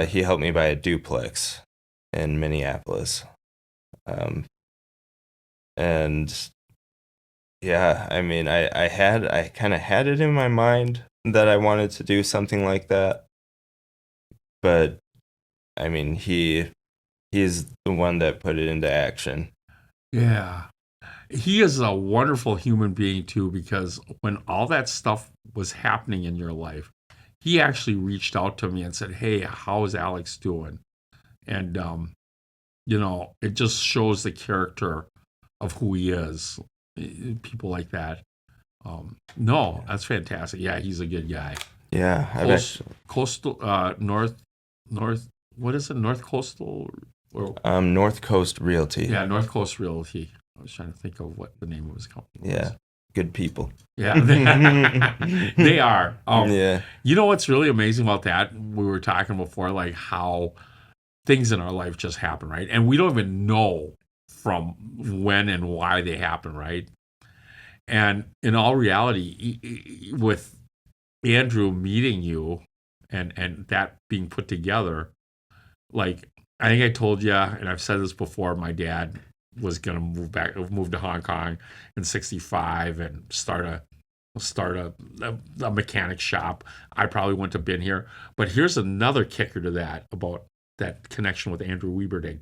He helped me buy a duplex in Minneapolis. And yeah, I mean, I kind of had it in my mind that I wanted to do something like that. But I mean, he's the one that put it into action. Yeah. He is a wonderful human being too, because when all that stuff was happening in your life, he actually reached out to me and said, "Hey, how's Alex doing?" And it just shows the character of who he is. People like that. No, that's fantastic. Yeah, he's a good guy. Yeah, Coastal North. What is it? North Coastal. North Coast Realty. Yeah, North Coast Realty. I was trying to think of what the name of his company was. good people. Yeah, they are. Yeah. You know what's really amazing about that? We were talking before, like how things in our life just happen, right? And we don't even know from when and why they happen, right? And in all reality, with Andrew meeting you and that being put together, like I think I told you, and I've said this before, my dad was gonna move to Hong Kong in '65 and start a mechanic shop. I probably wouldn't have been here. But here's another kicker to that about that connection with Andrew Wieberding.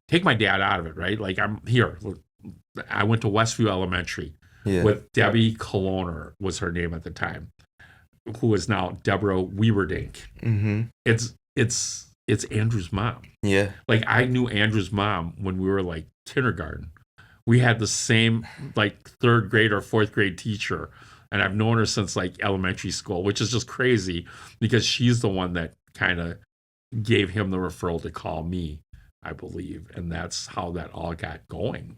Take my dad out of it, right? Like I'm here. I went to Westview Elementary Yeah. with Debbie Coloner was her name at the time, who is now Deborah Wieberding. Mm-hmm. It's Andrew's mom. Yeah. Like I knew Andrew's mom when we were like kindergarten. We had the same like third grade or fourth grade teacher, and I've known her since like elementary school, which is just crazy because she's the one that kind of gave him the referral to call me, I believe, and that's how that all got going.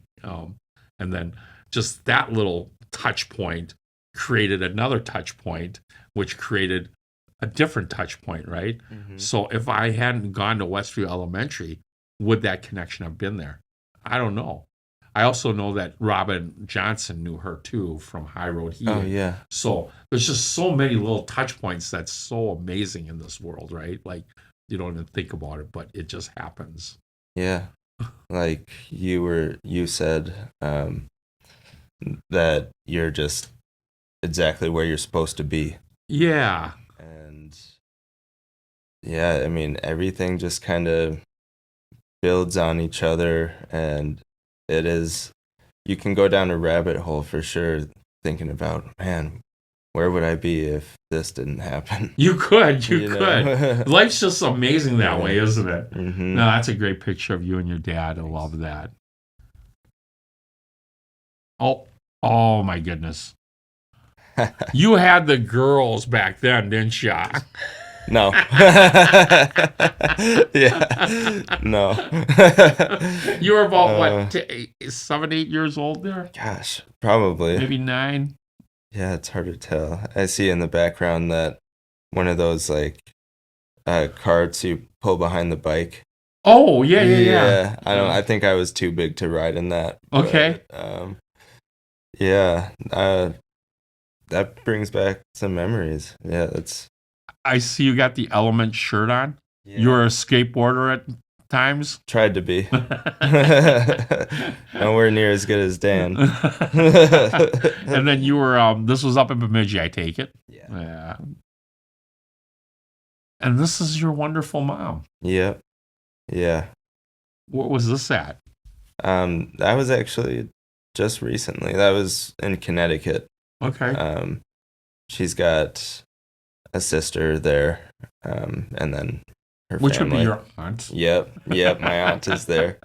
And then just that little touch point created another touch point, which created a different touch point, right? Mm-hmm. So if I hadn't gone to Westview Elementary, would that connection have been there? I don't know. I also know that Robin Johnson knew her too from High Road Heating. Oh yeah. So there's just so many little touch points that's so amazing in this world, right? Like you don't even think about it, but it just happens. Yeah. Like you said that you're just exactly where you're supposed to be. Yeah. And yeah, I mean, everything just kind of builds on each other, and you can go down a rabbit hole for sure thinking about, man, where would I be if this didn't happen? You could. know? Life's just amazing that way, isn't it? Mm-hmm. No, that's a great picture of you and your dad. I love that. Oh my goodness. You had the girls back then, didn't you? No. Yeah. No. You were about, 7, 8 years old there? Gosh, probably. Maybe 9? Yeah, it's hard to tell. I see in the background that one of those, like, carts you pull behind the bike. Oh, yeah. I think I was too big to ride in that. Okay. But, yeah. That brings back some memories. Yeah, that's... I see you got the Element shirt on. Yeah. You were a skateboarder at times? Tried to be. Nowhere near as good as Dan. And then you were, this was up in Bemidji, I take it? Yeah. And this is your wonderful mom. Yep. Yeah. What was this at? That was actually just recently. That was in Connecticut. Okay. She's got a sister there, and then her Which family. would be your aunt. Yep, my aunt is there.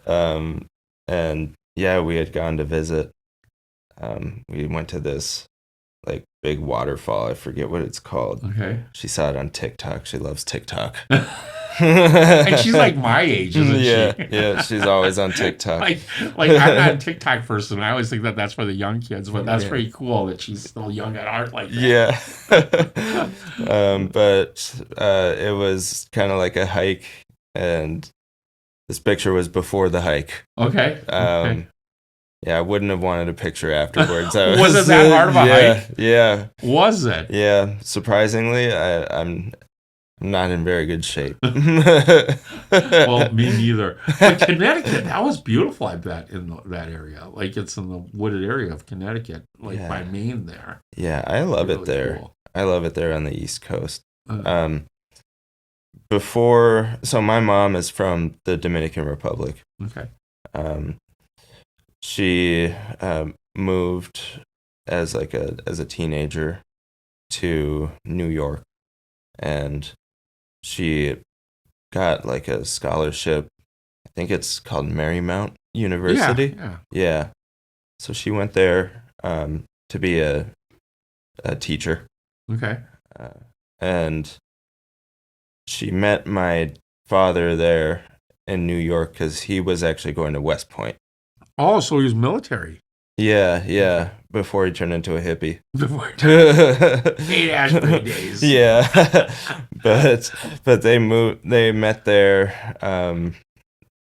And yeah, we had gone to visit. We went to this like big waterfall. I forget what it's called. Okay. She saw it on TikTok. She loves TikTok. And she's like my age, isn't she? Yeah, she's always on TikTok. like I'm not a TikTok person. I always think that that's for the young kids, but that's pretty cool that she's still young at heart like that. Yeah. But it was kind of like a hike, and this picture was before the hike. Okay. Yeah, I wouldn't have wanted a picture afterwards. Was it that hard of a hike? Yeah. Was it? Yeah. Surprisingly, I'm not in very good shape. Well, me neither. But Connecticut, that was beautiful, I bet, in that area. Like, it's in the wooded area of Connecticut, like by Maine there. Yeah, I love really it there. Cool. I love it there on the East Coast. So my mom is from the Dominican Republic. Okay. She moved as a teenager to New York, and she got like a scholarship. I think it's called Marymount University. Yeah. So she went there to be a teacher. Okay. And she met my father there in New York because he was actually going to West Point. Oh, so he was military. Yeah. Before he turned into a hippie. Before 8 Ashbury days. Yeah. but they met there.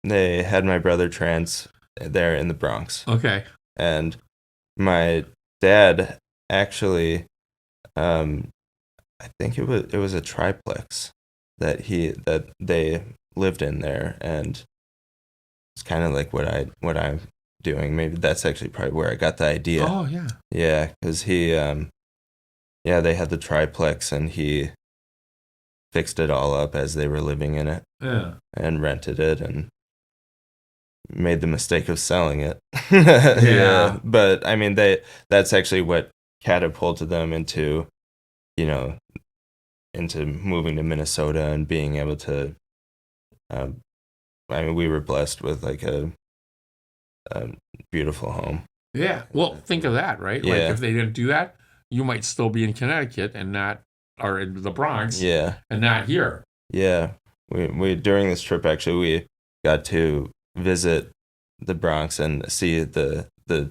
They had my brother trans there in the Bronx. Okay. And my dad actually, I think it was a triplex that they lived in there, and it's kind of like what I'm doing. Maybe that's actually probably where I got the idea. Oh yeah. Yeah, because he they had the triplex, and he fixed it all up as they were living in it. Yeah. And rented it and made the mistake of selling it. Yeah. But I mean, that's actually what catapulted them into, into moving to Minnesota and being able to, I mean, we were blessed with like a beautiful home. Yeah. Well, think of that, right? Yeah. Like if they didn't do that, you might still be in Connecticut and not, or in the Bronx. Yeah. And not here. Yeah. We during this trip, actually, we got to visit the Bronx and see the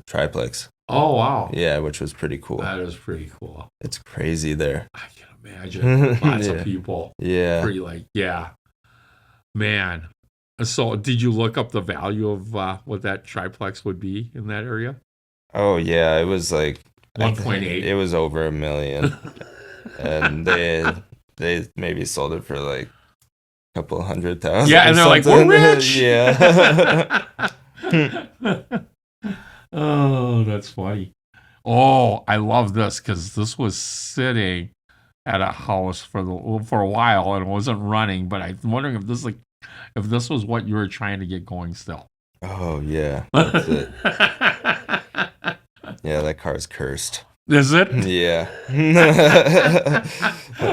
triplex. Oh, wow. Yeah, which was pretty cool. That is pretty cool. It's crazy there. I can imagine. Lots Yeah. of people. Yeah. Pretty yeah. Man. So did you look up the value of what that triplex would be in that area? Oh yeah, it was like 1.8. It was over $1 million, and they maybe sold it for like a couple $100,000. Yeah, and they're like, we're rich. Yeah. Oh, that's funny. Oh, I love this because this was sitting at a house for a while and it wasn't running. But I'm wondering if this was what you were trying to get going still. Oh yeah, that's it. Yeah, that car's cursed. Is it? Yeah.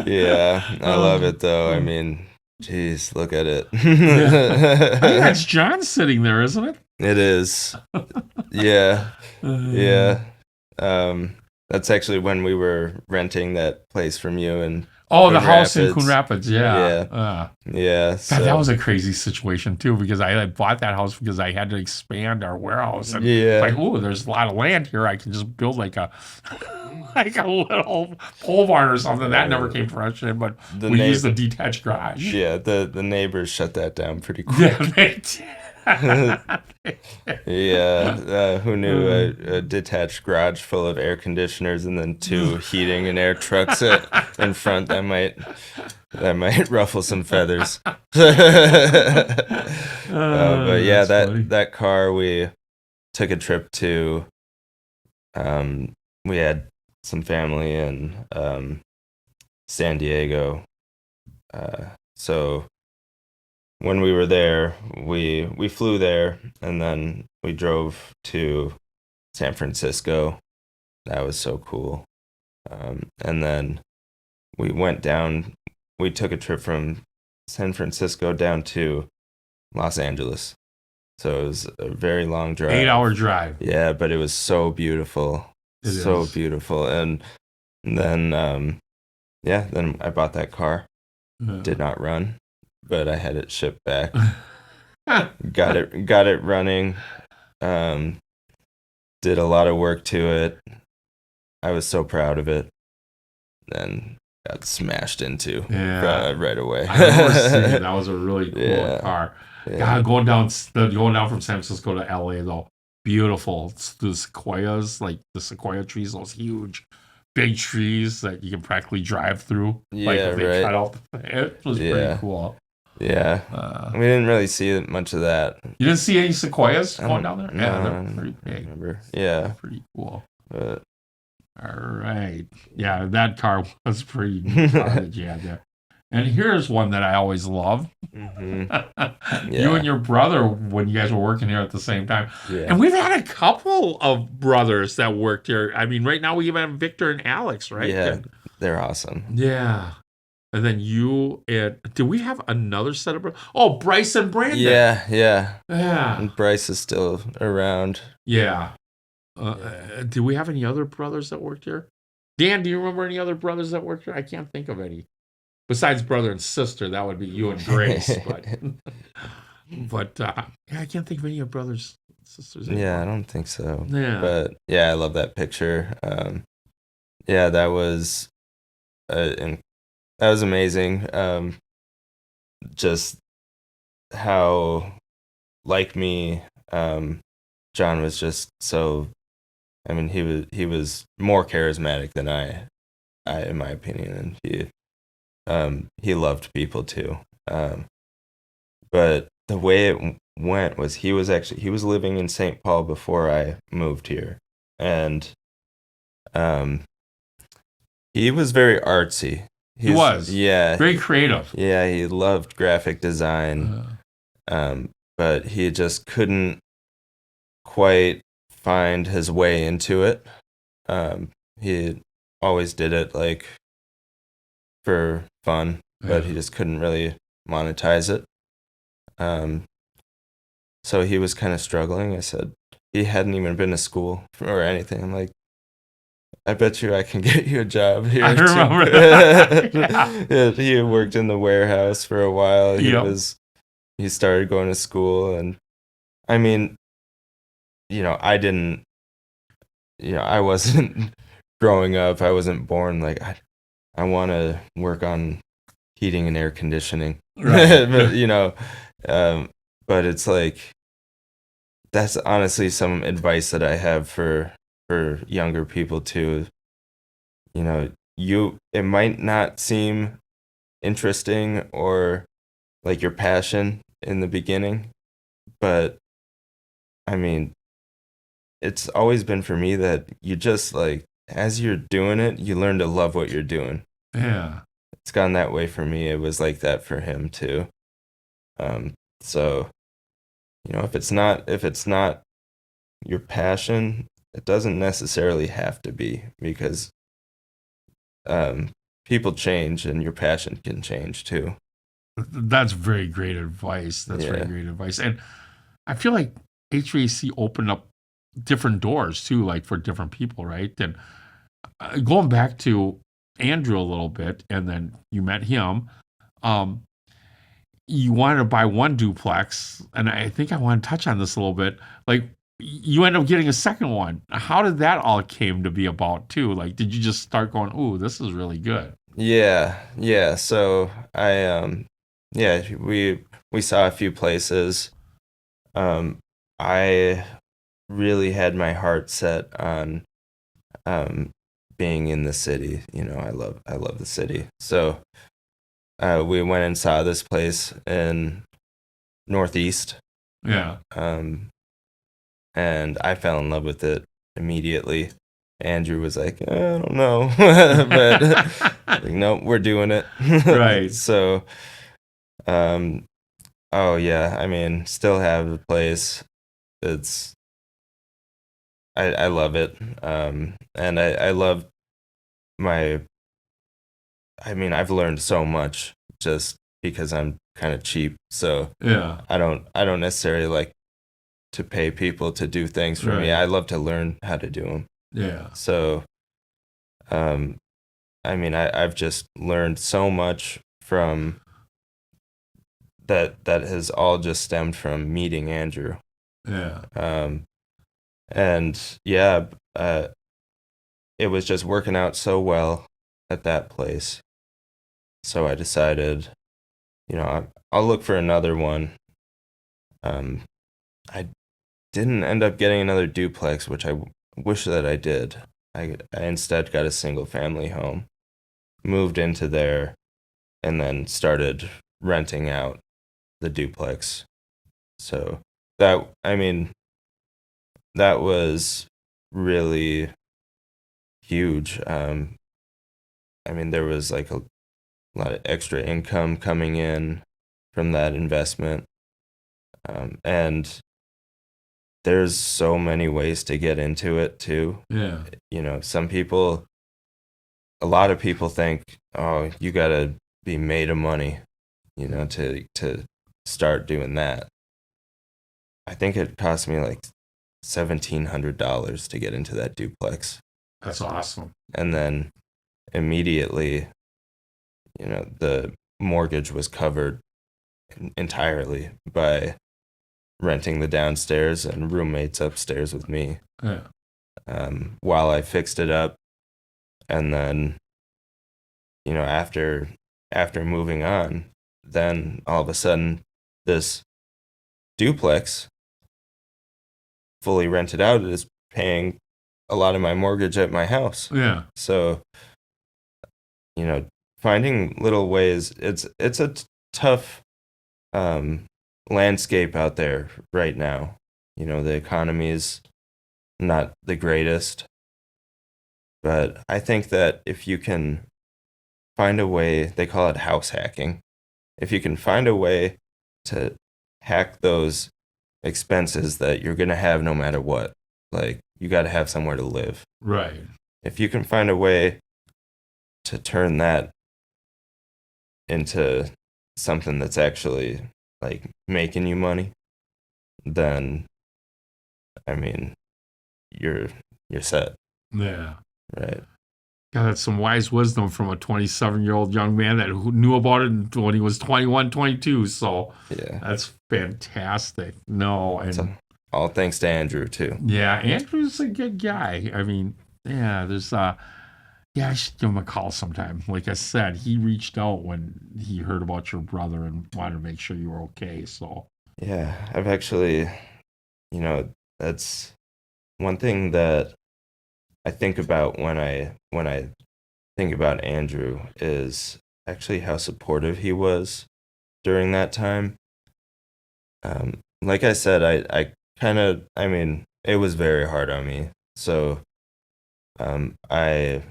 Yeah, I love it though. I mean, geez, look at it. Yeah. I think that's John sitting there, isn't it? It is. Yeah. Yeah. That's actually when we were renting that place from you and the house in Coon Rapids. Yeah. Yeah. God, So, that was a crazy situation too because I had bought that house because I had to expand our warehouse. And yeah. it's like, oh, there's a lot of land here. I can just build like a little pole barn or something. That never came to fruition, but we used the detached garage. Yeah, the neighbors shut that down pretty quick. Yeah, they did. Yeah, who knew a detached garage full of air conditioners and then 2 heating and air trucks in front that might ruffle some feathers. But yeah, that car, we took a trip to. We had some family in San Diego, so. When we were there, we flew there, and then we drove to San Francisco. That was so cool. And then we went down. We took a trip from San Francisco down to Los Angeles. So it was a very long drive. 8-hour drive. Yeah, but it was so beautiful. Beautiful. And then, then I bought that car. Did not run. But I had it shipped back. Got it running. Did a lot of work to it. I was so proud of it. Then got smashed into right away. I remember seeing that was a really cool car. Yeah. God, going down from San Francisco to LA though, beautiful. It's the sequoias, like the sequoia trees, those huge, big trees that you can practically drive through. Like if they cut out it was pretty cool. Yeah, we didn't really see much of that. You didn't see any sequoias going down there? No, Yeah, they're pretty big. I remember. Yeah, pretty cool. But all right, yeah, that car was pretty neat car that you had there. And here's one that I always love. Mm-hmm. You and your brother when you guys were working here at the same time. Yeah. And we've had a couple of brothers that worked here. I mean, right now we even have Victor and Alex, right? Yeah, they're awesome. Yeah. And then you and do we have another set of brothers? Oh, Bryce and Brandon. Yeah. Yeah. And Bryce is still around. Yeah. Do we have any other brothers that worked here? Dan, do you remember any other brothers that worked here? I can't think of any. Besides brother and sister, that would be you and Grace. But But yeah, I can't think of any of brothers, sisters Yeah, I anymore. don't think so. Yeah. But yeah, I love that picture. Yeah, and that was amazing. Just how like me, John was just so. I mean, he was more charismatic than I in my opinion, and he loved people too. But the way it went was he was living in St. Paul before I moved here, and um, he was very artsy. He was. Yeah, Very creative. yeah, he loved graphic design, Uh, but he just couldn't quite find his way into it. He always did it like for fun, but Yeah. he just couldn't really monetize it. Um, so he was kind of struggling. I said he hadn't even been to school or anything. I'm like, I bet you I can get you a job here I too. remember that. Yeah. Yeah, he had worked in the warehouse for a while. Yep. He started going to school, and I mean, I didn't, I wasn't growing up. I wasn't born like I want to work on heating and air conditioning. Right. But um, but it's like that's honestly some advice that I have for younger people too. It might not seem interesting or like your passion in the beginning, but I mean, it's always been for me that you just like as you're doing it, you learn to love what you're doing. Yeah. It's gone that way for me. It was like that for him too. So if it's not your passion, it doesn't necessarily have to be because people change and your passion can change too. That's very great advice. That's very Yeah. great advice. And I feel like HVAC opened up different doors too, like for different people, right? And going back to Andrew a little bit, and then you met him. Um, you wanted to buy one duplex, and I think I want to touch on this a little bit. Like you end up getting a second one. How did that all came to be about too? Like, did you just start going, "Ooh, this is really good"? Yeah, yeah. So yeah, we saw a few places. I really had my heart set on um being in the city. I love the city. So we went and saw this place in Northeast, Yeah. and I fell in love with it immediately. Andrew was like, I don't know, but like, nope, we're doing it. Right. So, um, oh yeah, I mean, still have the place. It's I love it. And I love my. I mean, I've learned so much just because I'm kind of cheap. So Yeah. I don't necessarily like to pay people to do things for me. Right. I love to learn how to do them. Yeah. So, um, I mean, I've just learned so much from that has all just stemmed from meeting Andrew. Yeah. And yeah, it was just working out so well at that place. So I decided, I'll look for another one. I didn't end up getting another duplex, which I wish that I did. I instead got a single family home, moved into there, and then started renting out the duplex. So I mean, that was really huge. I mean, there was like a lot of extra income coming in from that investment. And there's so many ways to get into it too. Yeah. A lot of people think, oh, you gotta be made of money, to start doing that. I think it cost me like $1,700 to get into that duplex. That's awesome. And then immediately, the mortgage was covered entirely by renting the downstairs and roommates upstairs with me. Yeah. While I fixed it up, and then, after moving on, then all of a sudden this duplex fully rented out is paying a lot of my mortgage at my house. Yeah. So, finding little ways, it's a tough landscape out there right now. The economy is not the greatest, but I think that if you can find a way, they call it house hacking. If you can find a way to hack those expenses that you're going to have no matter what, like you got to have somewhere to live. Right. If you can find a way to turn that into something that's actually like making you money, then I mean, you're set, Yeah. right? God, that's some wise wisdom from a 27-year-old young man that who knew about it when he was 21, 22. So Yeah. that's fantastic. No, and So, all thanks to Andrew too. yeah, Andrew's a good guy. I mean, yeah, there's yeah, I should give him a call sometime. Like I said, he reached out when he heard about your brother and wanted to make sure you were okay. So Yeah, I've actually, that's one thing that I think about when I think about Andrew is actually how supportive he was during that time. Like I said, I kind of, I mean, it was very hard on me. So, I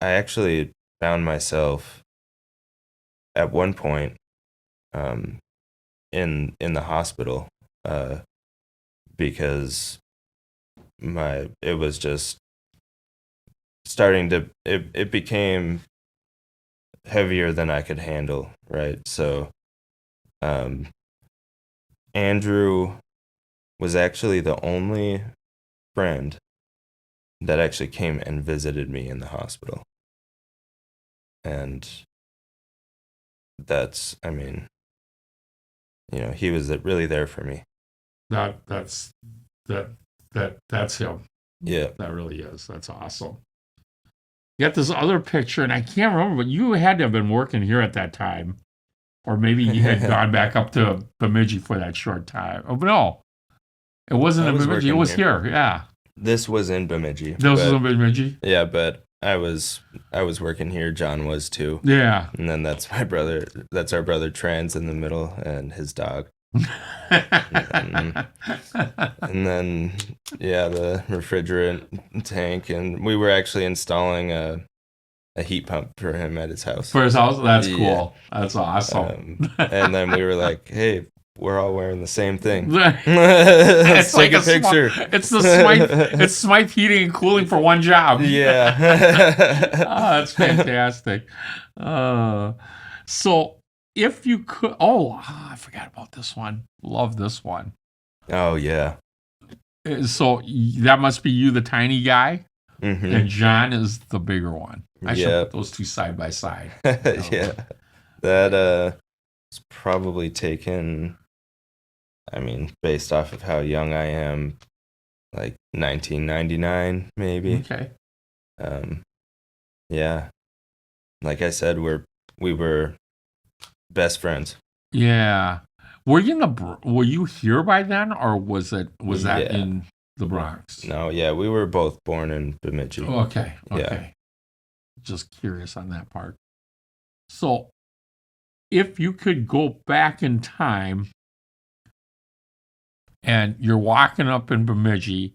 actually found myself at one point, in the hospital, because it was just starting to, it became heavier than I could handle, right? So, Andrew was actually the only friend that actually came and visited me in the hospital. And that's, I mean, he was really there for me. that's him. Yeah. That really is. That's awesome. You got this other picture, and I can't remember, but you had to have been working here at that time. Or maybe you had gone back up to Bemidji for that short time. Oh, but no. It wasn't in Bemidji. It was here. Yeah. This was in Bemidji. This was in Bemidji? Yeah, but I was working here. John was too. Yeah. And then that's our brother Trans in the middle and his dog. And then, yeah, the refrigerant tank. And we were actually installing a heat pump for him at his house. For his house? That's cool. Yeah. That's awesome. And then we were like, hey, we're all wearing the same thing. Let's take a picture. It's the Smythe Heating and Cooling for one job. Yeah. That's fantastic. So if you could, I forgot about this one. Love this one. Oh, yeah. So that must be you, the tiny guy, Mm-hmm. and John is the bigger one. I should Yep. put those two side by side. Yeah. That is probably taken, I mean, based off of how young I am, like 1999 maybe. Okay. Yeah. Like I said, we were best friends. Yeah. Were you here by then, or was that Yeah. in the Bronx? No, yeah, we were both born in Bemidji. Okay. Yeah. Just curious on that part. So, if you could go back in time and you're walking up in Bemidji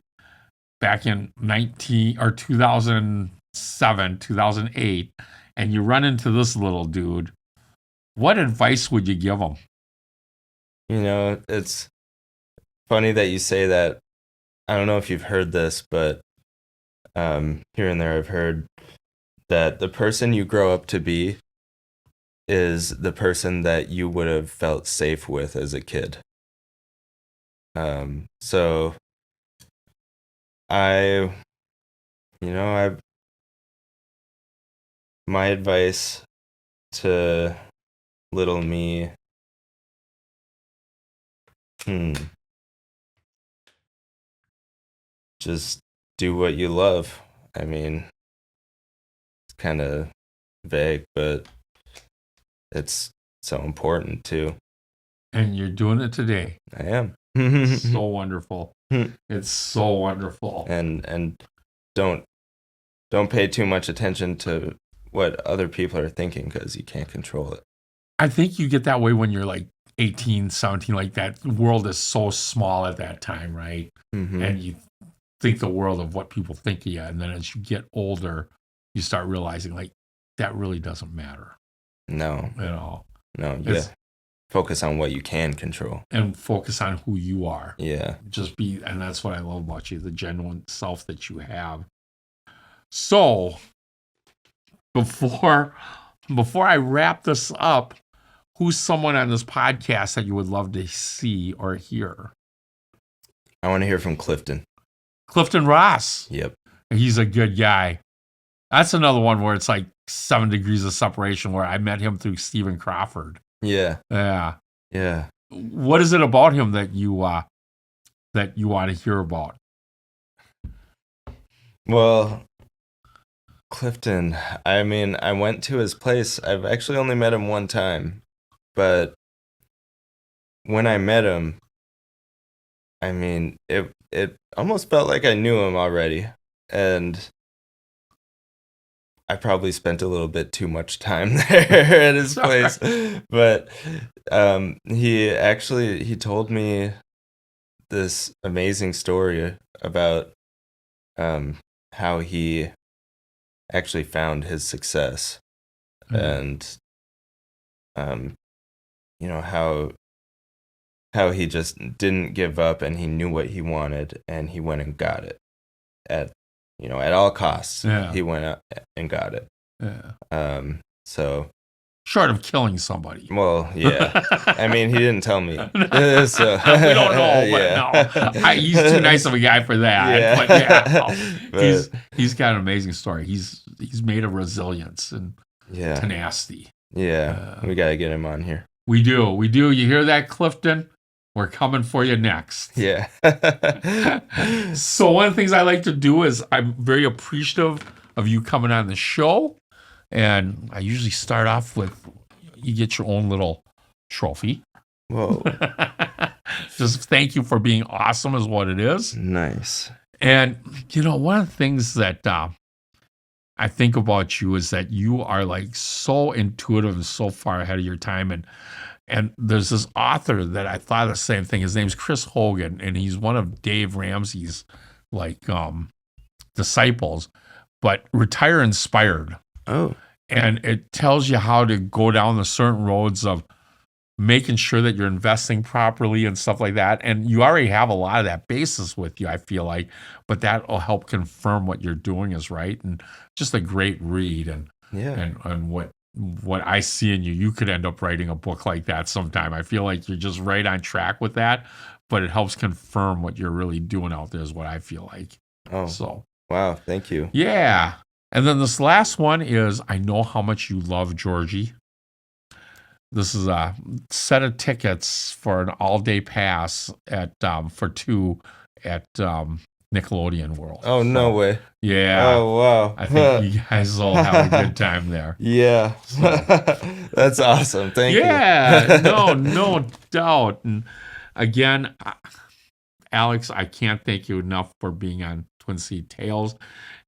back in 2007, 2008, and you run into this little dude, what advice would you give him? It's funny that you say that. I don't know if you've heard this, but here and there I've heard that the person you grow up to be is the person that you would have felt safe with as a kid. So my advice to little me Hmm. Just do what you love. I mean, it's kind of vague, but it's so important too. And you're doing it today. I am. So wonderful. It's so wonderful. And don't pay too much attention to what other people are thinking, because you can't control it. I think you get that way when you're like 18, 17, like that world is so small at that time, right? Mm-hmm. And you think the world of what people think of you. And then as you get older, you start realizing like that really doesn't matter. No. At all. No, yeah. Focus on what you can control. And focus on who you are. Yeah. Just be, and that's what I love about you, the genuine self that you have. So, before I wrap this up, who's someone on this podcast that you would love to see or hear? I want to hear from Clifton. Clifton Ross. Yep. He's a good guy. That's another one where it's like 7 degrees of separation, where I met him through Stephen Crawford. Yeah. Yeah. Yeah. What is it about him that you want to hear about? Well, Clifton, I mean, I went to his place. I've actually only met him one time, but when I met him, I mean, it almost felt like I knew him already, and I probably spent a little bit too much time there at his place. But he told me this amazing story about how he actually found his success, and you know, how he just didn't give up, and he knew what he wanted, and he went and got it at all costs. Yeah. He went out and got it. Yeah. So short of killing somebody. Well, yeah. I mean, he didn't tell me. So we don't know, but yeah. no. He's too nice of a guy for that. Yeah. But yeah, no. But, he's got an amazing story. He's made of resilience and tenacity. Yeah. We got to get him on here. We do. You hear that, Clifton? We're coming for you next. Yeah. So one of the things I like to do is I'm very appreciative of you coming on the show. And I usually start off with, you get your own little trophy. Whoa. Just thank you for being awesome is what it is. Nice. And, one of the things that I think about you is that you are like so intuitive and so far ahead of your time. And there's this author that I thought the same thing. His name's Chris Hogan, and he's one of Dave Ramsey's disciples, but Retire Inspired. Oh. And it tells you how to go down the certain roads of making sure that you're investing properly and stuff like that. And you already have a lot of that basis with you, I feel like, but that will help confirm what you're doing is right. And just a great read. And what I see in you, you could end up writing a book like that sometime. I feel like you're just right on track with that, but it helps confirm what you're really doing out there is what I feel like. Oh, so wow. Thank you. Yeah. And then this last one is, I know how much you love Georgie. This is a set of tickets for an all-day pass for 2 at Nickelodeon World. Oh, no way. Yeah. Oh, wow. I think you guys will have a good time there. Yeah. So. That's awesome. Thank you. Yeah. No doubt. And again, Alex, I can't thank you enough for being on Twin Seed Tales.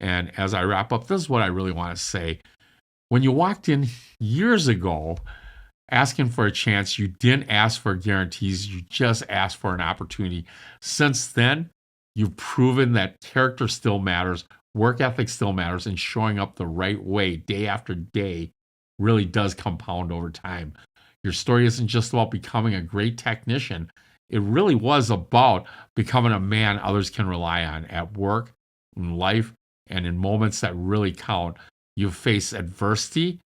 And as I wrap up, this is what I really want to say. When you walked in years ago asking for a chance, you didn't ask for guarantees. You just asked for an opportunity. Since then, you've proven that character still matters, work ethic still matters, and showing up the right way day after day really does compound over time. Your story isn't just about becoming a great technician. It really was about becoming a man others can rely on at work, in life, and in moments that really count. You face adversity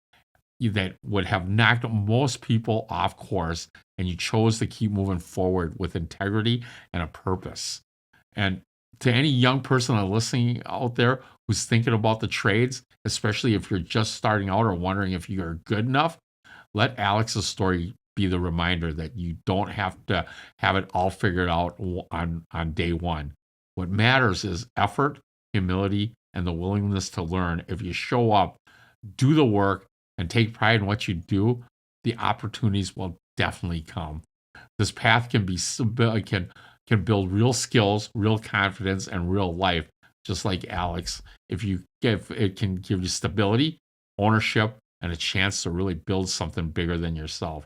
that would have knocked most people off course, and you chose to keep moving forward with integrity and a purpose. And to any young person listening out there who's thinking about the trades, especially if you're just starting out or wondering if you're good enough, let Alex's story be the reminder that you don't have to have it all figured out on day one. What matters is effort, humility, and the willingness to learn. If you show up, do the work, and take pride in what you do, the opportunities will definitely come. This path can build real skills, real confidence, and real life, just like Alex. It can give you stability, ownership, and a chance to really build something bigger than yourself.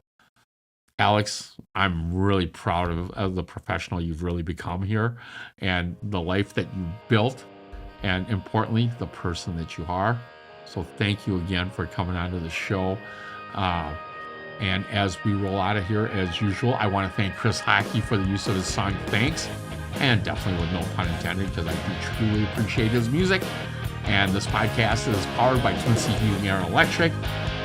Alex, I'm really proud of the professional you've really become here and the life that you built, and importantly, the person that you are. So thank you again for coming onto the show. And as we roll out of here, as usual, I want to thank Chris Hockey for the use of his song Thanks, and definitely with no pun intended, because I do truly appreciate his music. And this podcast is powered by Twin City Heating, Air, and Electric.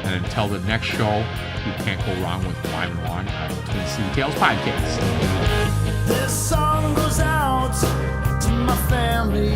And until the next show, you can't go wrong with Wymond on the Twin City Tales podcast. This song goes out to my family.